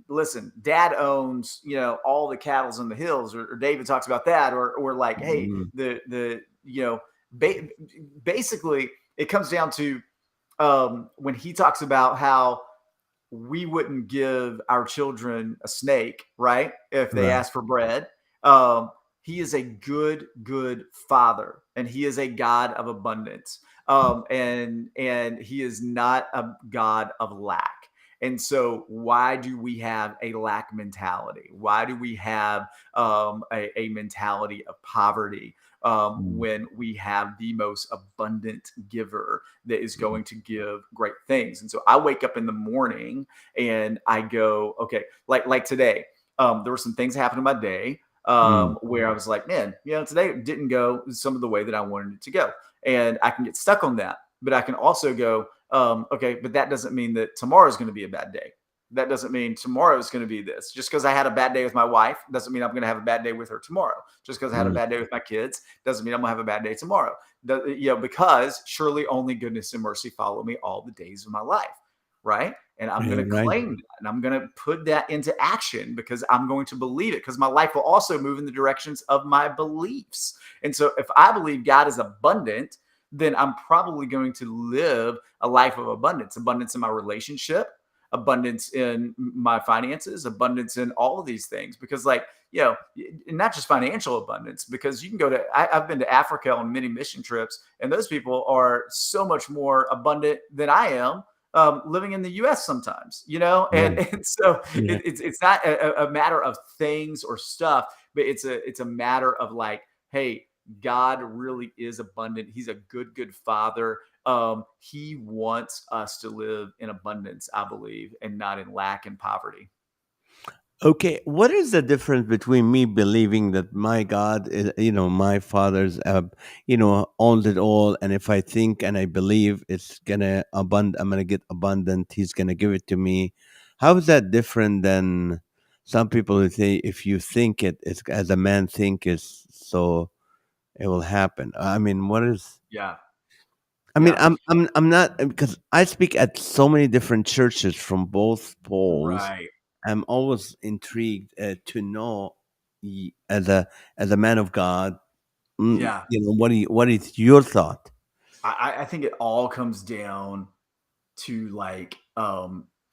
listen, dad owns, all the cattle's on the hills, or David talks about that, or like, hey, Mm, the ba- basically it comes down to when he talks about how we wouldn't give our children a snake, right? If they right. ask for bread. Um, he is a good father, and he is a God of abundance. And he is not a God of lack. And so, why do we have a lack mentality? Why do we have a mentality of poverty Mm, when we have the most abundant giver that is mm, going to give great things? And so, I wake up in the morning and I go, okay, like today, there were some things that happened in my day mm, where I was like, man, today didn't go some of the way that I wanted it to go, and I can get stuck on that. But I can also go, okay, but that doesn't mean that tomorrow is going to be a bad day. That doesn't mean tomorrow is going to be this. Just because I had a bad day with my wife doesn't mean I'm going to have a bad day with her tomorrow. Just because I had a mm. bad day with my kids doesn't mean I'm going to have a bad day tomorrow. Because surely only goodness and mercy follow me all the days of my life, right? And I'm going Yeah, to right. claim that, and I'm going to put that into action because I'm going to believe it, because my life will also move in the directions of my beliefs. And so if I believe God is abundant, then I'm probably going to live a life of abundance in my relationship, abundance in my finances, abundance in all of these things. Because, like, not just financial abundance, because you can go to, I've been to Africa on many mission trips, and those people are so much more abundant than I am living in the U.S. sometimes, and Right. and so Yeah. it's not a matter of things or stuff, but it's a matter of, like, hey, God really is abundant. He's a good father. He wants us to live in abundance, I believe, and not in lack and poverty. Okay, what is the difference between me believing that my God is, my father's, owns it all, and if I think and I believe it's gonna I'm gonna get abundant, he's gonna give it to me. How is that different than some people who say if you think it, it's as a man think is, so it will happen? I mean, what is? Yeah, I mean, yeah, I'm not because I speak at so many different churches from both poles. right. I'm always intrigued to know, as a man of God, Yeah, what is your thought? I think it all comes down to, like,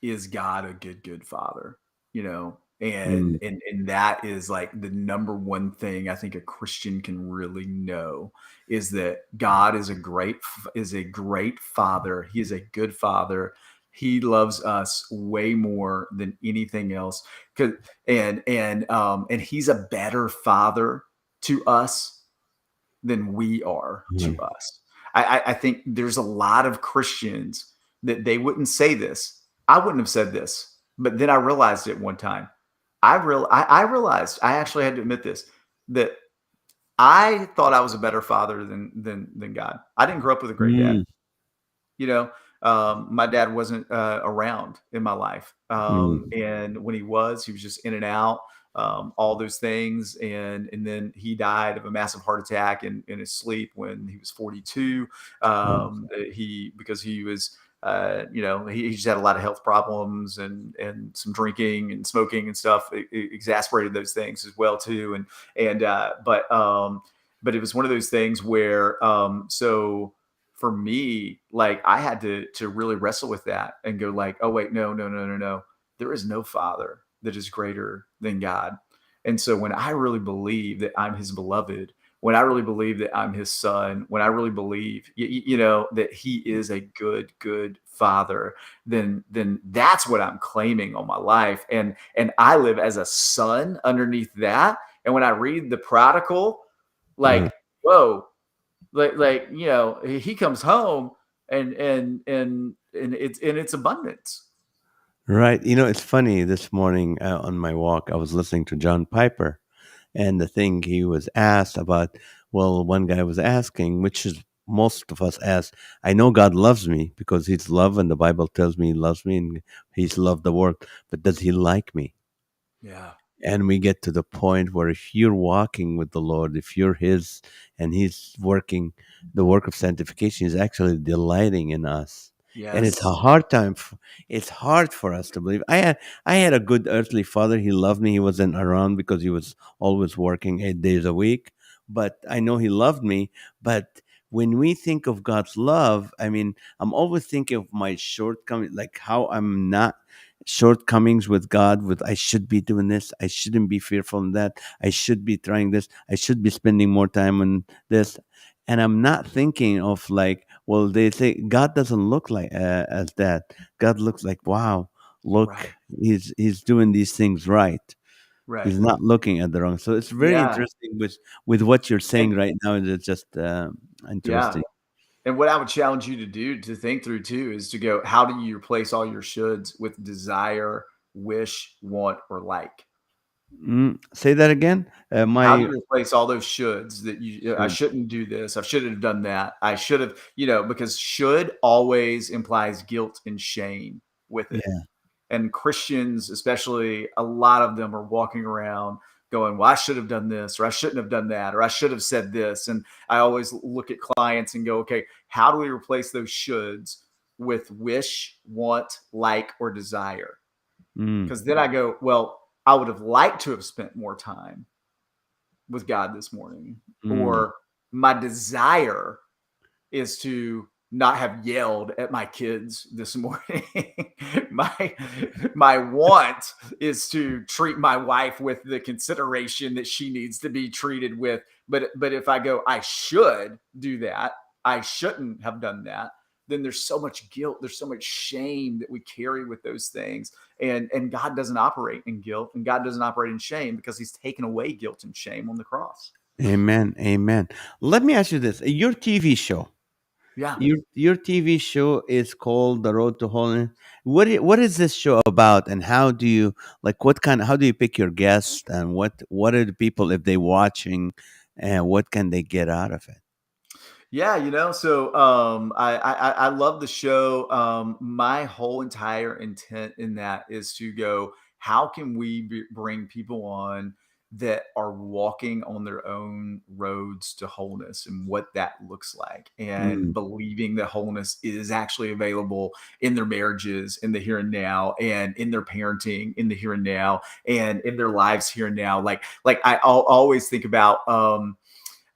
is God a good father, Mm, and that is, like, the number one thing I think a Christian can really know, is that God is a great father. He is a good father. He loves us way more than anything else. 'Cause and he's a better father to us than we are to mm, us. I think there's a lot of Christians that they wouldn't say this. I wouldn't have said this, but then I realized it one time. I realized, I actually had to admit this, that I thought I was a better father than God. I didn't grow up with a great dad. mm, You know, my dad wasn't around in my life, mm, and when he was just in and out, all those things, and then he died of a massive heart attack in his sleep when he was 42. oh, He because he was. He just had a lot of health problems, and some drinking and smoking and stuff exasperated those things as well too. But it was one of those things where, so for me, like, I had to really wrestle with that and go, like, oh wait, no. There is no father that is greater than God. And so when I really believe that I'm his beloved, when I really believe that I'm his son, when I really believe that he is a good father, then that's what I'm claiming on my life. And I live as a son underneath that. And when I read the prodigal, mm. like, whoa, he comes home, and it's abundance. Right. It's funny. This morning on my walk, I was listening to John Piper, And the thing he was asked about, well, one guy was asking, which is most of us ask, I know God loves me because He's love, and the Bible tells me He loves me and He's loved the world, but does He like me? Yeah. And we get to the point where if you're walking with the Lord, if you're His and He's working the work of sanctification, He's actually delighting in us. And it's a Yes. hard time. It's hard for us to believe. I had a good earthly father. He loved me. He wasn't around because he was always working 8 days a week. But I know he loved me. But when we think of God's love, I mean, I'm always thinking of my shortcomings, like how I'm not shortcomings with God, with I should be doing this, I shouldn't be fearful of that, I should be trying this, I should be spending more time on this. And I'm not thinking of like, well, they say God doesn't look like as that. God looks like, wow, look, Right. he's doing these things right. Right. He's not looking at the wrong. So it's very Yeah. interesting with what you're saying And right now. It's just yeah. interesting. And what I would challenge you to do to think through too is to go, how do you replace all your shoulds with desire, wish, want, or like? Say that again. How do My you replace all those shoulds that I should, shouldn't do this, I shouldn't have done that, I should have, because should always implies guilt and shame with it. yeah. And Christians, especially, a lot of them are walking around going, well, I should have done this, or I shouldn't have done that, or I should have said this. And I always look at clients and go, okay, how do we replace those shoulds with wish, want, like, or desire? Mm, Because then I go, well, I would have liked to have spent more time with God this morning, mm, or my desire is to not have yelled at my kids this morning. my my want is to treat my wife with the consideration that she needs to be treated with. But if I go, I should do that, I shouldn't have done that, then there's so much guilt, there's so much shame that we carry with those things. And God doesn't operate in guilt, and God doesn't operate in shame because He's taken away guilt and shame on the cross. amen. Amen. Let me ask you this: your TV show, Yeah. your TV show is called The Road to Holiness. What is this show about, and how do you like? What kind? How do you pick your guests, and what are the people if they watching, and what can they get out of it? Yeah, so I love the show. My whole entire intent in that is to go, how can we bring people on that are walking on their own roads to wholeness and what that looks like, and Mm, believing that wholeness is actually available in their marriages, in the here and now, and in their parenting in the here and now, and in their lives here and now. Like always think about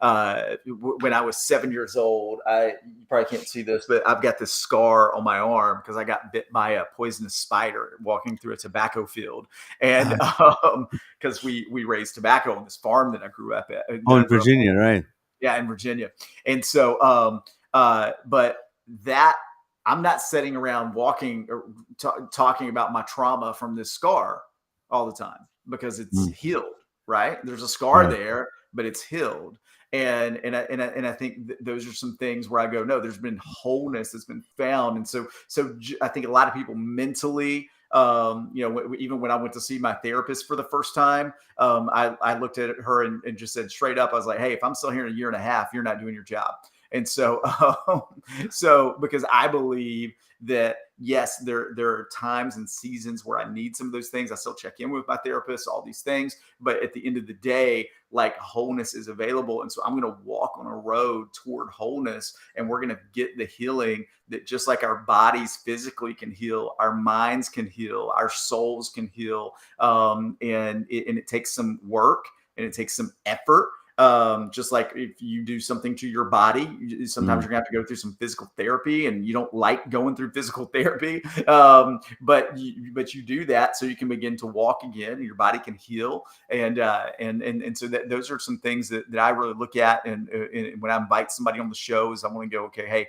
when I was 7 years old. You probably can't see this, but I've got this scar on my arm because I got bit by a poisonous spider walking through a tobacco field, and uh, because we raised tobacco on this farm that I grew up at, oh, in Virginia, right? yeah, in Virginia. And so, but that I'm not sitting around walking or talking about my trauma from this scar all the time because it's Mm, healed, right? There's a scar right. there, but it's healed. And I think those are some things where I go, no, there's been wholeness that's been found. And I think a lot of people mentally, even when I went to see my therapist for the first time, I looked at her and just said straight up, I was like, hey, if I'm still here in a year and a half, you're not doing your job. And so, so because I believe that yes, there are times and seasons where I need some of those things. I still check in with my therapist, all these things, but at the end of the day, like wholeness is available. And so I'm going to walk on a road toward wholeness, and we're going to get the healing that just like our bodies physically can heal, our minds can heal, our souls can heal. And it takes some work and it takes some effort. Just like if you do something to your body, sometimes Mm, you're gonna have to go through some physical therapy, and you don't like going through physical therapy, but you do that so you can begin to walk again, and your body can heal. And so those are some things that I really look at, and when I invite somebody on the show, is I want to go, okay, hey,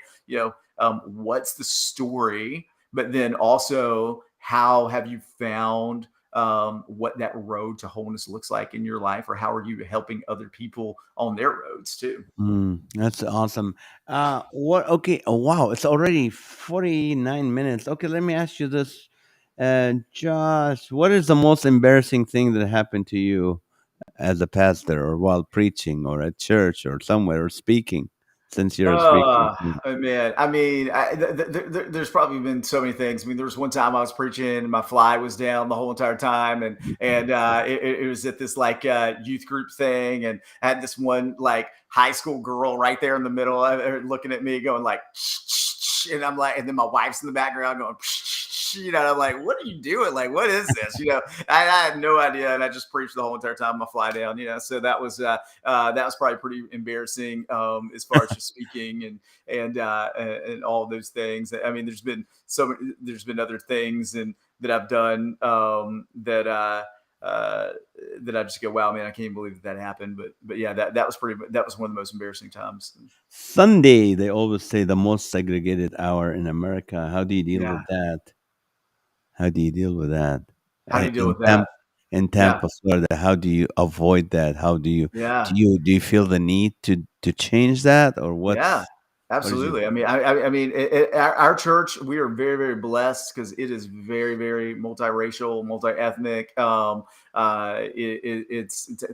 what's the story, but then also how have you found what that road to wholeness looks like in your life, or how are you helping other people on their roads too? that's awesome. What? Okay. Oh, wow. It's already 49 minutes. Okay, let me ask you this, Josh. What is the most embarrassing thing that happened to you? as a pastor or while preaching or at church or somewhere or speaking, since you're speaking? Oh, man. I mean, there's probably been so many things. I mean, there was one time I was preaching, and my fly was down the whole entire time, and it was at this like youth group thing, and I had this one like high school girl right there in the middle of her looking at me, going like, and I'm like, and then my wife's in the background going, and I'm like, what are you doing? Like, what is this? I had no idea, and I just preached the whole entire time my fly down. So that was probably pretty embarrassing as far as just speaking and all those things. I mean, there's been other things and that I've done that I just go, wow, man, I can't believe that happened. But yeah, that was that was one of the most embarrassing times. Sunday, they always say the most segregated hour in America. How do you deal Yeah. with that? How do you deal with that? How do you deal In with that? Yeah. Tampa, Florida, how do you avoid that? How do you Yeah. feel the need to change that, or Yeah, what is your absolutely. I mean, I mean, our church, we are very, very blessed because it is very, very multiracial, multi-ethnic.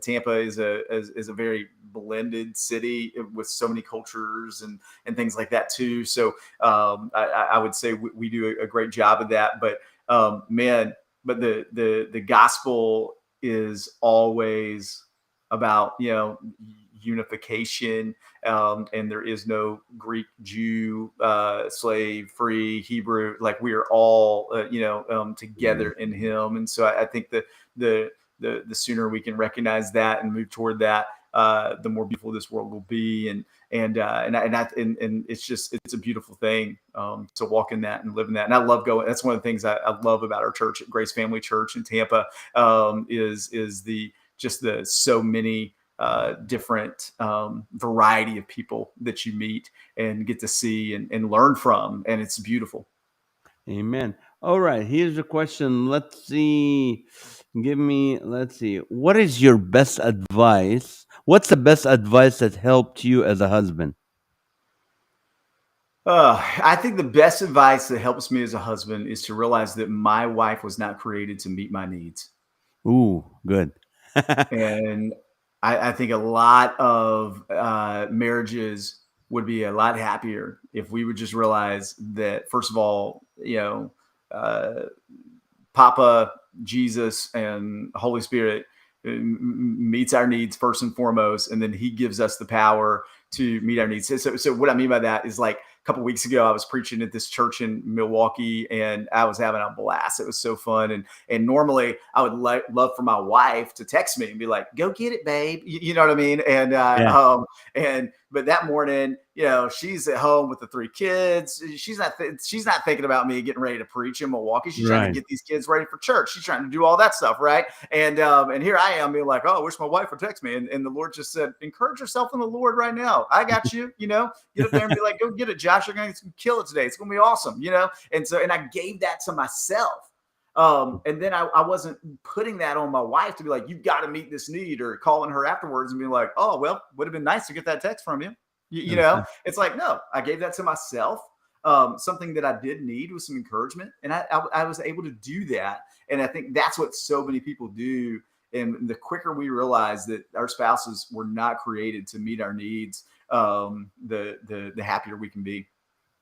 Tampa is a very blended city with so many cultures and things like that too. So I would say we do a great job of that. But man, but the gospel is always about unification, and there is no Greek, Jew, slave, free, Hebrew. Like we are all, together in Him. And so I think that the the sooner we can recognize that and move toward that, the more beautiful this world will be. And it's a beautiful thing to walk in that and live in that. And I love going. That's one of the things I love about our church at Grace Family Church in Tampa, is the just the so many different variety of people that you meet and get to see and learn from, and it's beautiful. Amen. All right, here's a question. Let's see. Let's see. What is your best advice? What's the best advice that helped you as a husband? I think the best advice that helps me as a husband is to realize that my wife was not created to meet my needs. Ooh, good. And I think a lot of marriages would be a lot happier if we would just realize that, first of all, uh, Papa, Jesus, and Holy Spirit meets our needs first and foremost, and then He gives us the power to meet our needs. So what I mean by that is, like, a couple weeks ago, I was preaching at this church in Milwaukee, and I was having a blast. It was so fun, and normally I would love for my wife to text me and be like, "Go get it, babe." You know what I mean? Yeah. And but that morning, she's at home with the three kids. She's not thinking about me getting ready to preach in Milwaukee. She's trying to Right. get these kids ready for church. She's trying to do all that stuff, right? And here I am being like, oh, I wish my wife would text me. And the Lord just said, encourage yourself in the Lord right now. I got you. Get up there and be like, go get it, Josh. You're going to kill it today. It's going to be awesome. And I gave that to myself. And then I wasn't putting that on my wife to be like, you've got to meet this need, or calling her afterwards and being like, oh, well, would have been nice to get that text from you. It's like, no, I gave that to myself. Something that I did need was some encouragement, and I was able to do that. And I think that's what so many people do. And the quicker we realize that our spouses were not created to meet our needs, the happier we can be.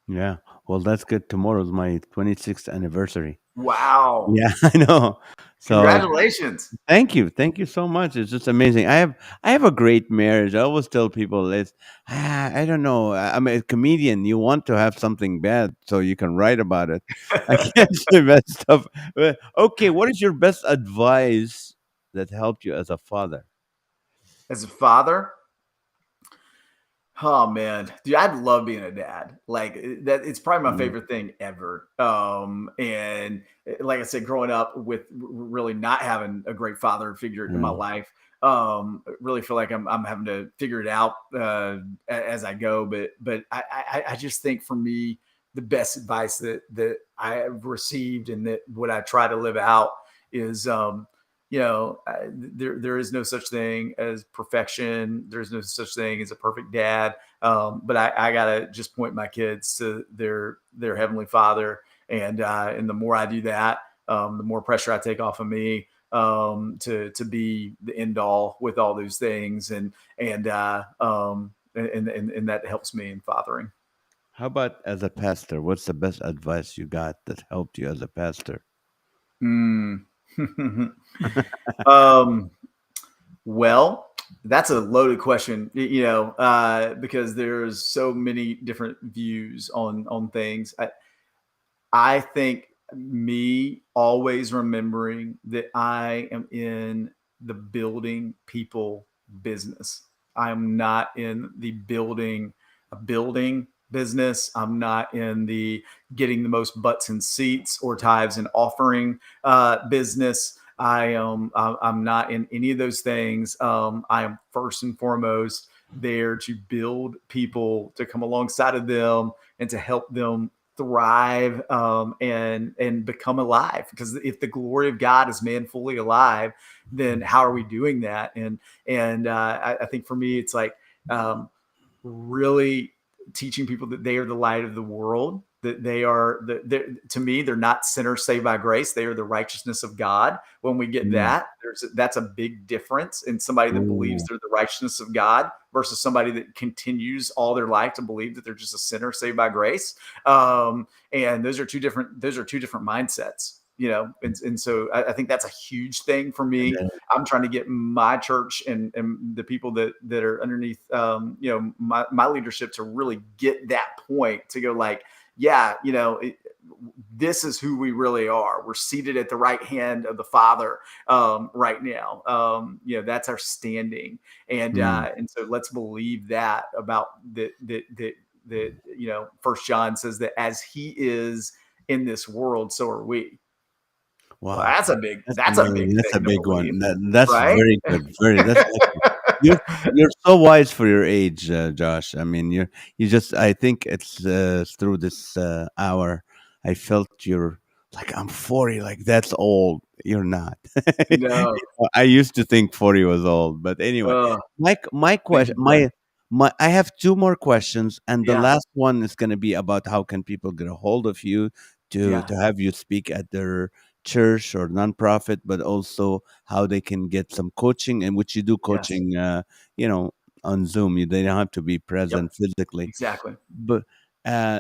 Yeah. Well, that's good. Tomorrow's my 26th anniversary. Wow. Yeah, I know. So Congratulations. thank you so much. It's just amazing. I have a great marriage. I always tell people it's I don't know. I'm a comedian. You want to have something bad so you can write about it. I can't say bad stuff. But, okay, what is your best advice that helped you as a father? As a father, oh man, dude, I love being a dad. Like that, it's probably my Mm, favorite thing ever. And like I said, growing up with really not having a great father figure in my yeah. life, really feel like I'm having to figure it out as I go. But I just think for me, the best advice that I have received and that what I try to live out is there is no such thing as perfection. There's no such thing as a perfect dad. But I gotta just point my kids to their heavenly Father, and the more I do that, the more pressure I take off of me. to be the end all with all those things, and that helps me in fathering. How about as a pastor? What's the best advice you got that helped you as a pastor? Mm. um, well, that's a loaded question, because there's so many different views on things. I think me always remembering that I am in the building people business. I am not in the building a building business. I'm not in the getting the most butts and seats or tithes and offering business. I'm not in any of those things. I am first and foremost there to build people, to come alongside of them and to help them thrive, and become alive. Because if the glory of God is man fully alive, then how are we doing that? And I think for me, it's like, um, really teaching people that they are the light of the world, that they are to me, they're not sinners saved by grace, they are the righteousness of God. When we get Mm. that, that's a big difference in somebody that believes Ooh. they're the righteousness of God versus somebody that continues all their life to believe that they're just a sinner saved by grace. And those are two different mindsets, and so I think that's a huge thing for And me. then, I'm trying to get my church and the people that are underneath, my leadership, to really get that point, to go like, yeah, this is who we really are. We're seated at the right hand of the Father, right now. That's our standing, and mm. uh, and so let's believe that about that. First John says that as He is in this world, so are we. Well, Wow, that's that's a big amazing. That's a thing to big believe, one. That's right? very good. Very. That's excellent. You're so wise for your age, Josh. I mean, you just. I think it's through this hour, I felt you're like I'm 40. Like that's old. You're not. No. I used to think 40 was old, but anyway, uh, my Thank question, you, friend. my. I have two more questions, and the Yeah, last one is going to be about how can people get a hold of you yeah, to have you speak at their church or nonprofit, but also how they can get some coaching, and which you do yes, coaching, you know, on Zoom. They don't have to be yep, present physically. exactly. But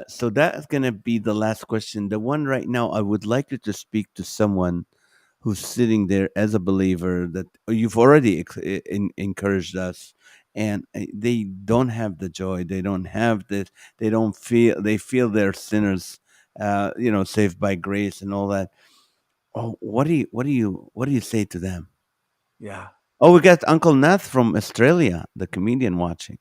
so that's gonna be the last question. The one right now, I would like you to speak to someone who's sitting there as a believer that you've already encouraged us, and they don't have the joy, they don't have this, they don't feel, they feel they're sinners, saved by grace and all that. Oh, what do you say to them? Yeah, Oh, we got Uncle Nath from Australia, the comedian watching.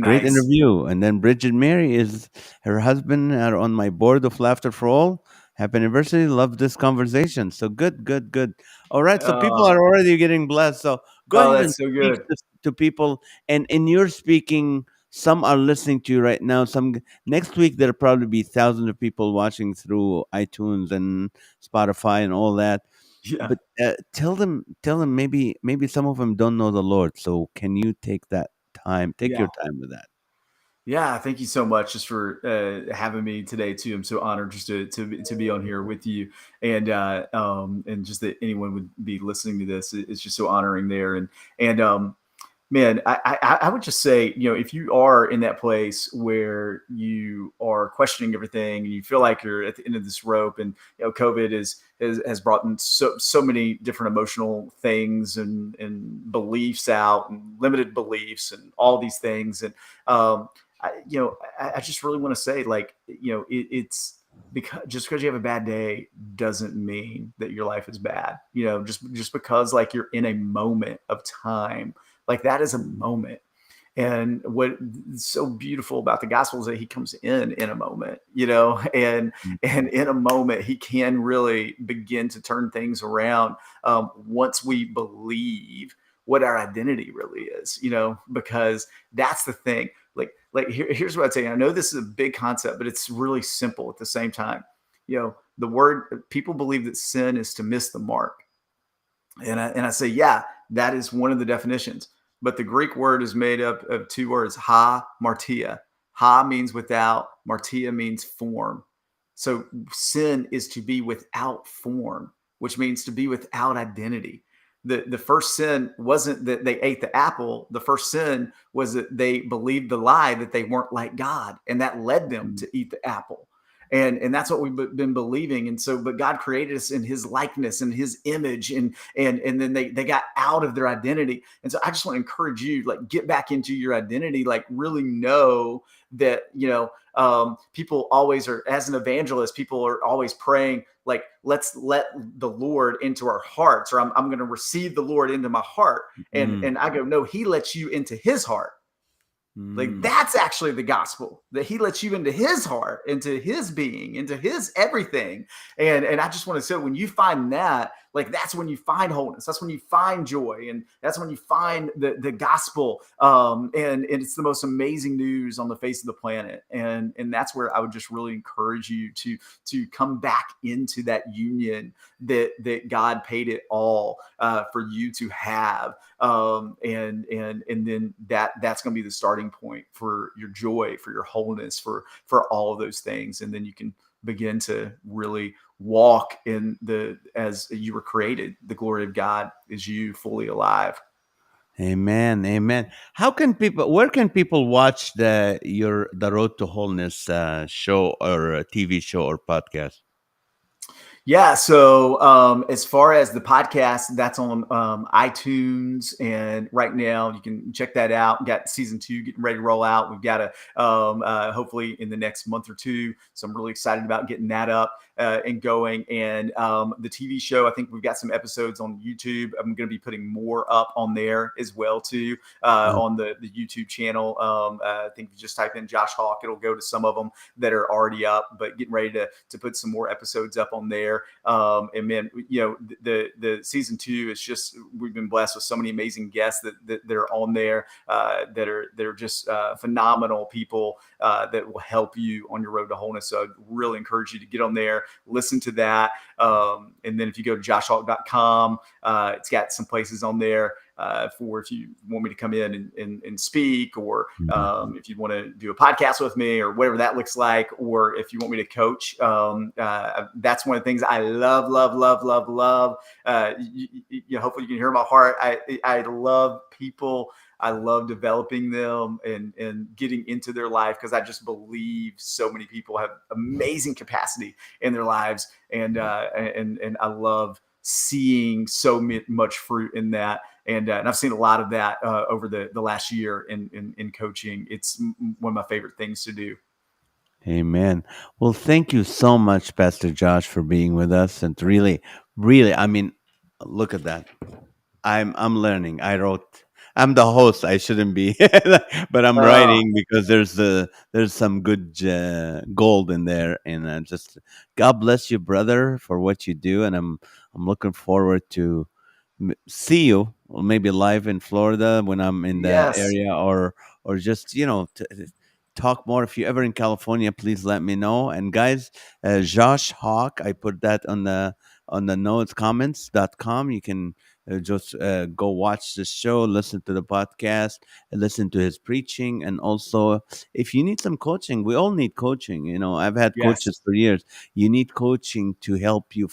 Great nice. interview. And then Bridget Mary is her husband are on my board of Laughter for All. Happy anniversary. Love this conversation. So good, good, good. All right. So people Uh, are already getting blessed. So go oh, ahead and that's so speak good. to people. And in your speaking, some are listening to you right now. Some next week there'll probably be thousands of people watching through iTunes and Spotify and all that. Yeah, But tell them maybe some of them don't know the Lord. So can you take that time? Take yeah. your time with that. Yeah, thank you so much just for having me today too. I'm so honored just to be on here with you, and just that anyone would be listening to this. It's just so honoring there, and man, I would just say, if you are in that place where you are questioning everything and you feel like you're at the end of this rope, and COVID has brought in so many different emotional things and beliefs out, and limited beliefs and all these things, and I just really want to say, like, it's because just because you have a bad day doesn't mean that your life is bad. Just because, like, you're in a moment of time, like, that is a moment. And what is so beautiful about the gospel is that he comes in a moment, and in a moment he can really begin to turn things around, once we believe what our identity really is, because that's the thing. Here's what I'd say. I know this is a big concept, but it's really simple at the same time. The word, people believe that sin is to miss the mark, and I say, yeah, that is one of the definitions. But the Greek word is made up of two words, ha, martia. Ha means without, martia means form. So sin is to be without form. which means to be without identity. The first sin wasn't that they ate the apple. The first sin was that they believed the lie that they weren't like God, and that led them Mm, to eat the apple. And that's what we've been believing. And so, but God created us in His likeness and His image, and then they got out of their identity. And so, I just want to encourage you, like, get back into your identity, like, really know that, people always are, as an evangelist, people are always praying, like, let's let the Lord into our hearts, or I'm going to receive the Lord into my heart. and mm, and I go, no, He lets you into His heart. Like, mm. that's actually the gospel, that He lets you into His heart, into His being, into His everything. And I just want to say, when you find that, like, that's when you find wholeness, that's when you find joy, and that's when you find the gospel. And it's the most amazing news on the face of the planet. And that's where I would just really encourage you to come back into that union that God paid it all for you to have. And then that's going to be the starting point for your joy, for your wholeness, for all of those things. And then you can begin to really walk in the, as you were created, the glory of God is you fully alive. Amen. Amen. How can people? Where can people watch the Road to Wholeness show or TV show or podcast? Yeah. So, as far as the podcast, that's on iTunes, and right now you can check that out. We got season 2 getting ready to roll out. We've got hopefully in the next month or two. So I'm really excited about getting that up and going. And the TV show, I think we've got some episodes on YouTube. I'm going to be putting more up on there as well too, Uh, on the YouTube channel. I think if you just type in Josh Hawk, it'll go to some of them that are already up. But getting ready to put some more episodes up on there. And man, the season 2 is just, we've been blessed with so many amazing guests that are on there, that are just phenomenal people that will help you on your road to wholeness. So I really encourage you to get on there, listen to that. And then if you go to joshhawk.com, it's got some places on there for if you want me to come in and speak, or mhm. if you want to do a podcast with me, or whatever that looks like, or if you want me to coach. That's one of the things I love, love, love, love, love. Hopefully you can hear my heart. I love people. I love developing them and getting into their life, because I just believe so many people have amazing capacity in their lives, and I love seeing so much fruit in that. And I've seen a lot of that over the last year in coaching. It's one of my favorite things to do. Amen. Well, thank you so much, Pastor Josh, for being with us. And really, really, I mean, look at that. I'm learning. I wrote. I'm the host. I shouldn't be, but I'm Uh, writing because there's some good gold in there, and just God bless you, brother, for what you do, and I'm looking forward to see you, or maybe live in Florida when I'm in the yes, area, or just talk more. If you're ever in California, please let me know. And guys, Josh Hawk, I put that on the notes comments.com. You can just go watch the show, listen to the podcast, and listen to his preaching. And also, if you need some coaching, we all need coaching. I've had yes, coaches for years. You need coaching to help you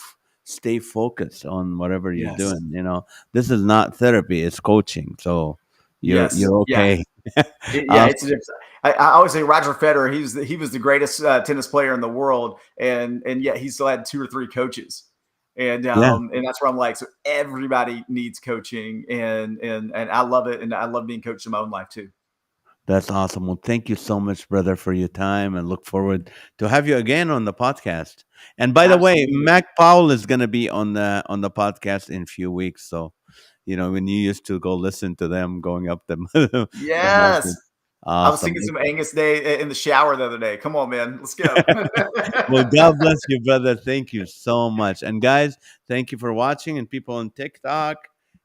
stay focused on whatever you're yes, doing. This is not therapy; it's coaching. So yes, you're yeah. okay. Yeah, it's a Awesome. difference. I always say Roger Federer. He was the greatest tennis player in the world, and yet he still had 2 or 3 coaches, Yeah. and that's where I'm like, so everybody needs coaching, and I love it, and I love being coached in my own life too. That's awesome. Well, thank you so much, brother, for your time, and look forward to have you again on the podcast. And by the way, Absolutely. Mac Powell is going to be on the podcast in a few weeks. So, when you used to go listen to them going up the the Yes, mountain. I was Awesome. singing some Angus Day in the shower the other day. Come on, man, let's go. Well, God bless you, brother. Thank you so much. And guys, thank you for watching. And people on TikTok,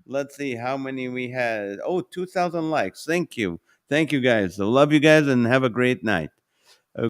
let's see how many we had. Oh, 2,000 likes. Thank you. Thank you, guys. I love you guys and have a great night.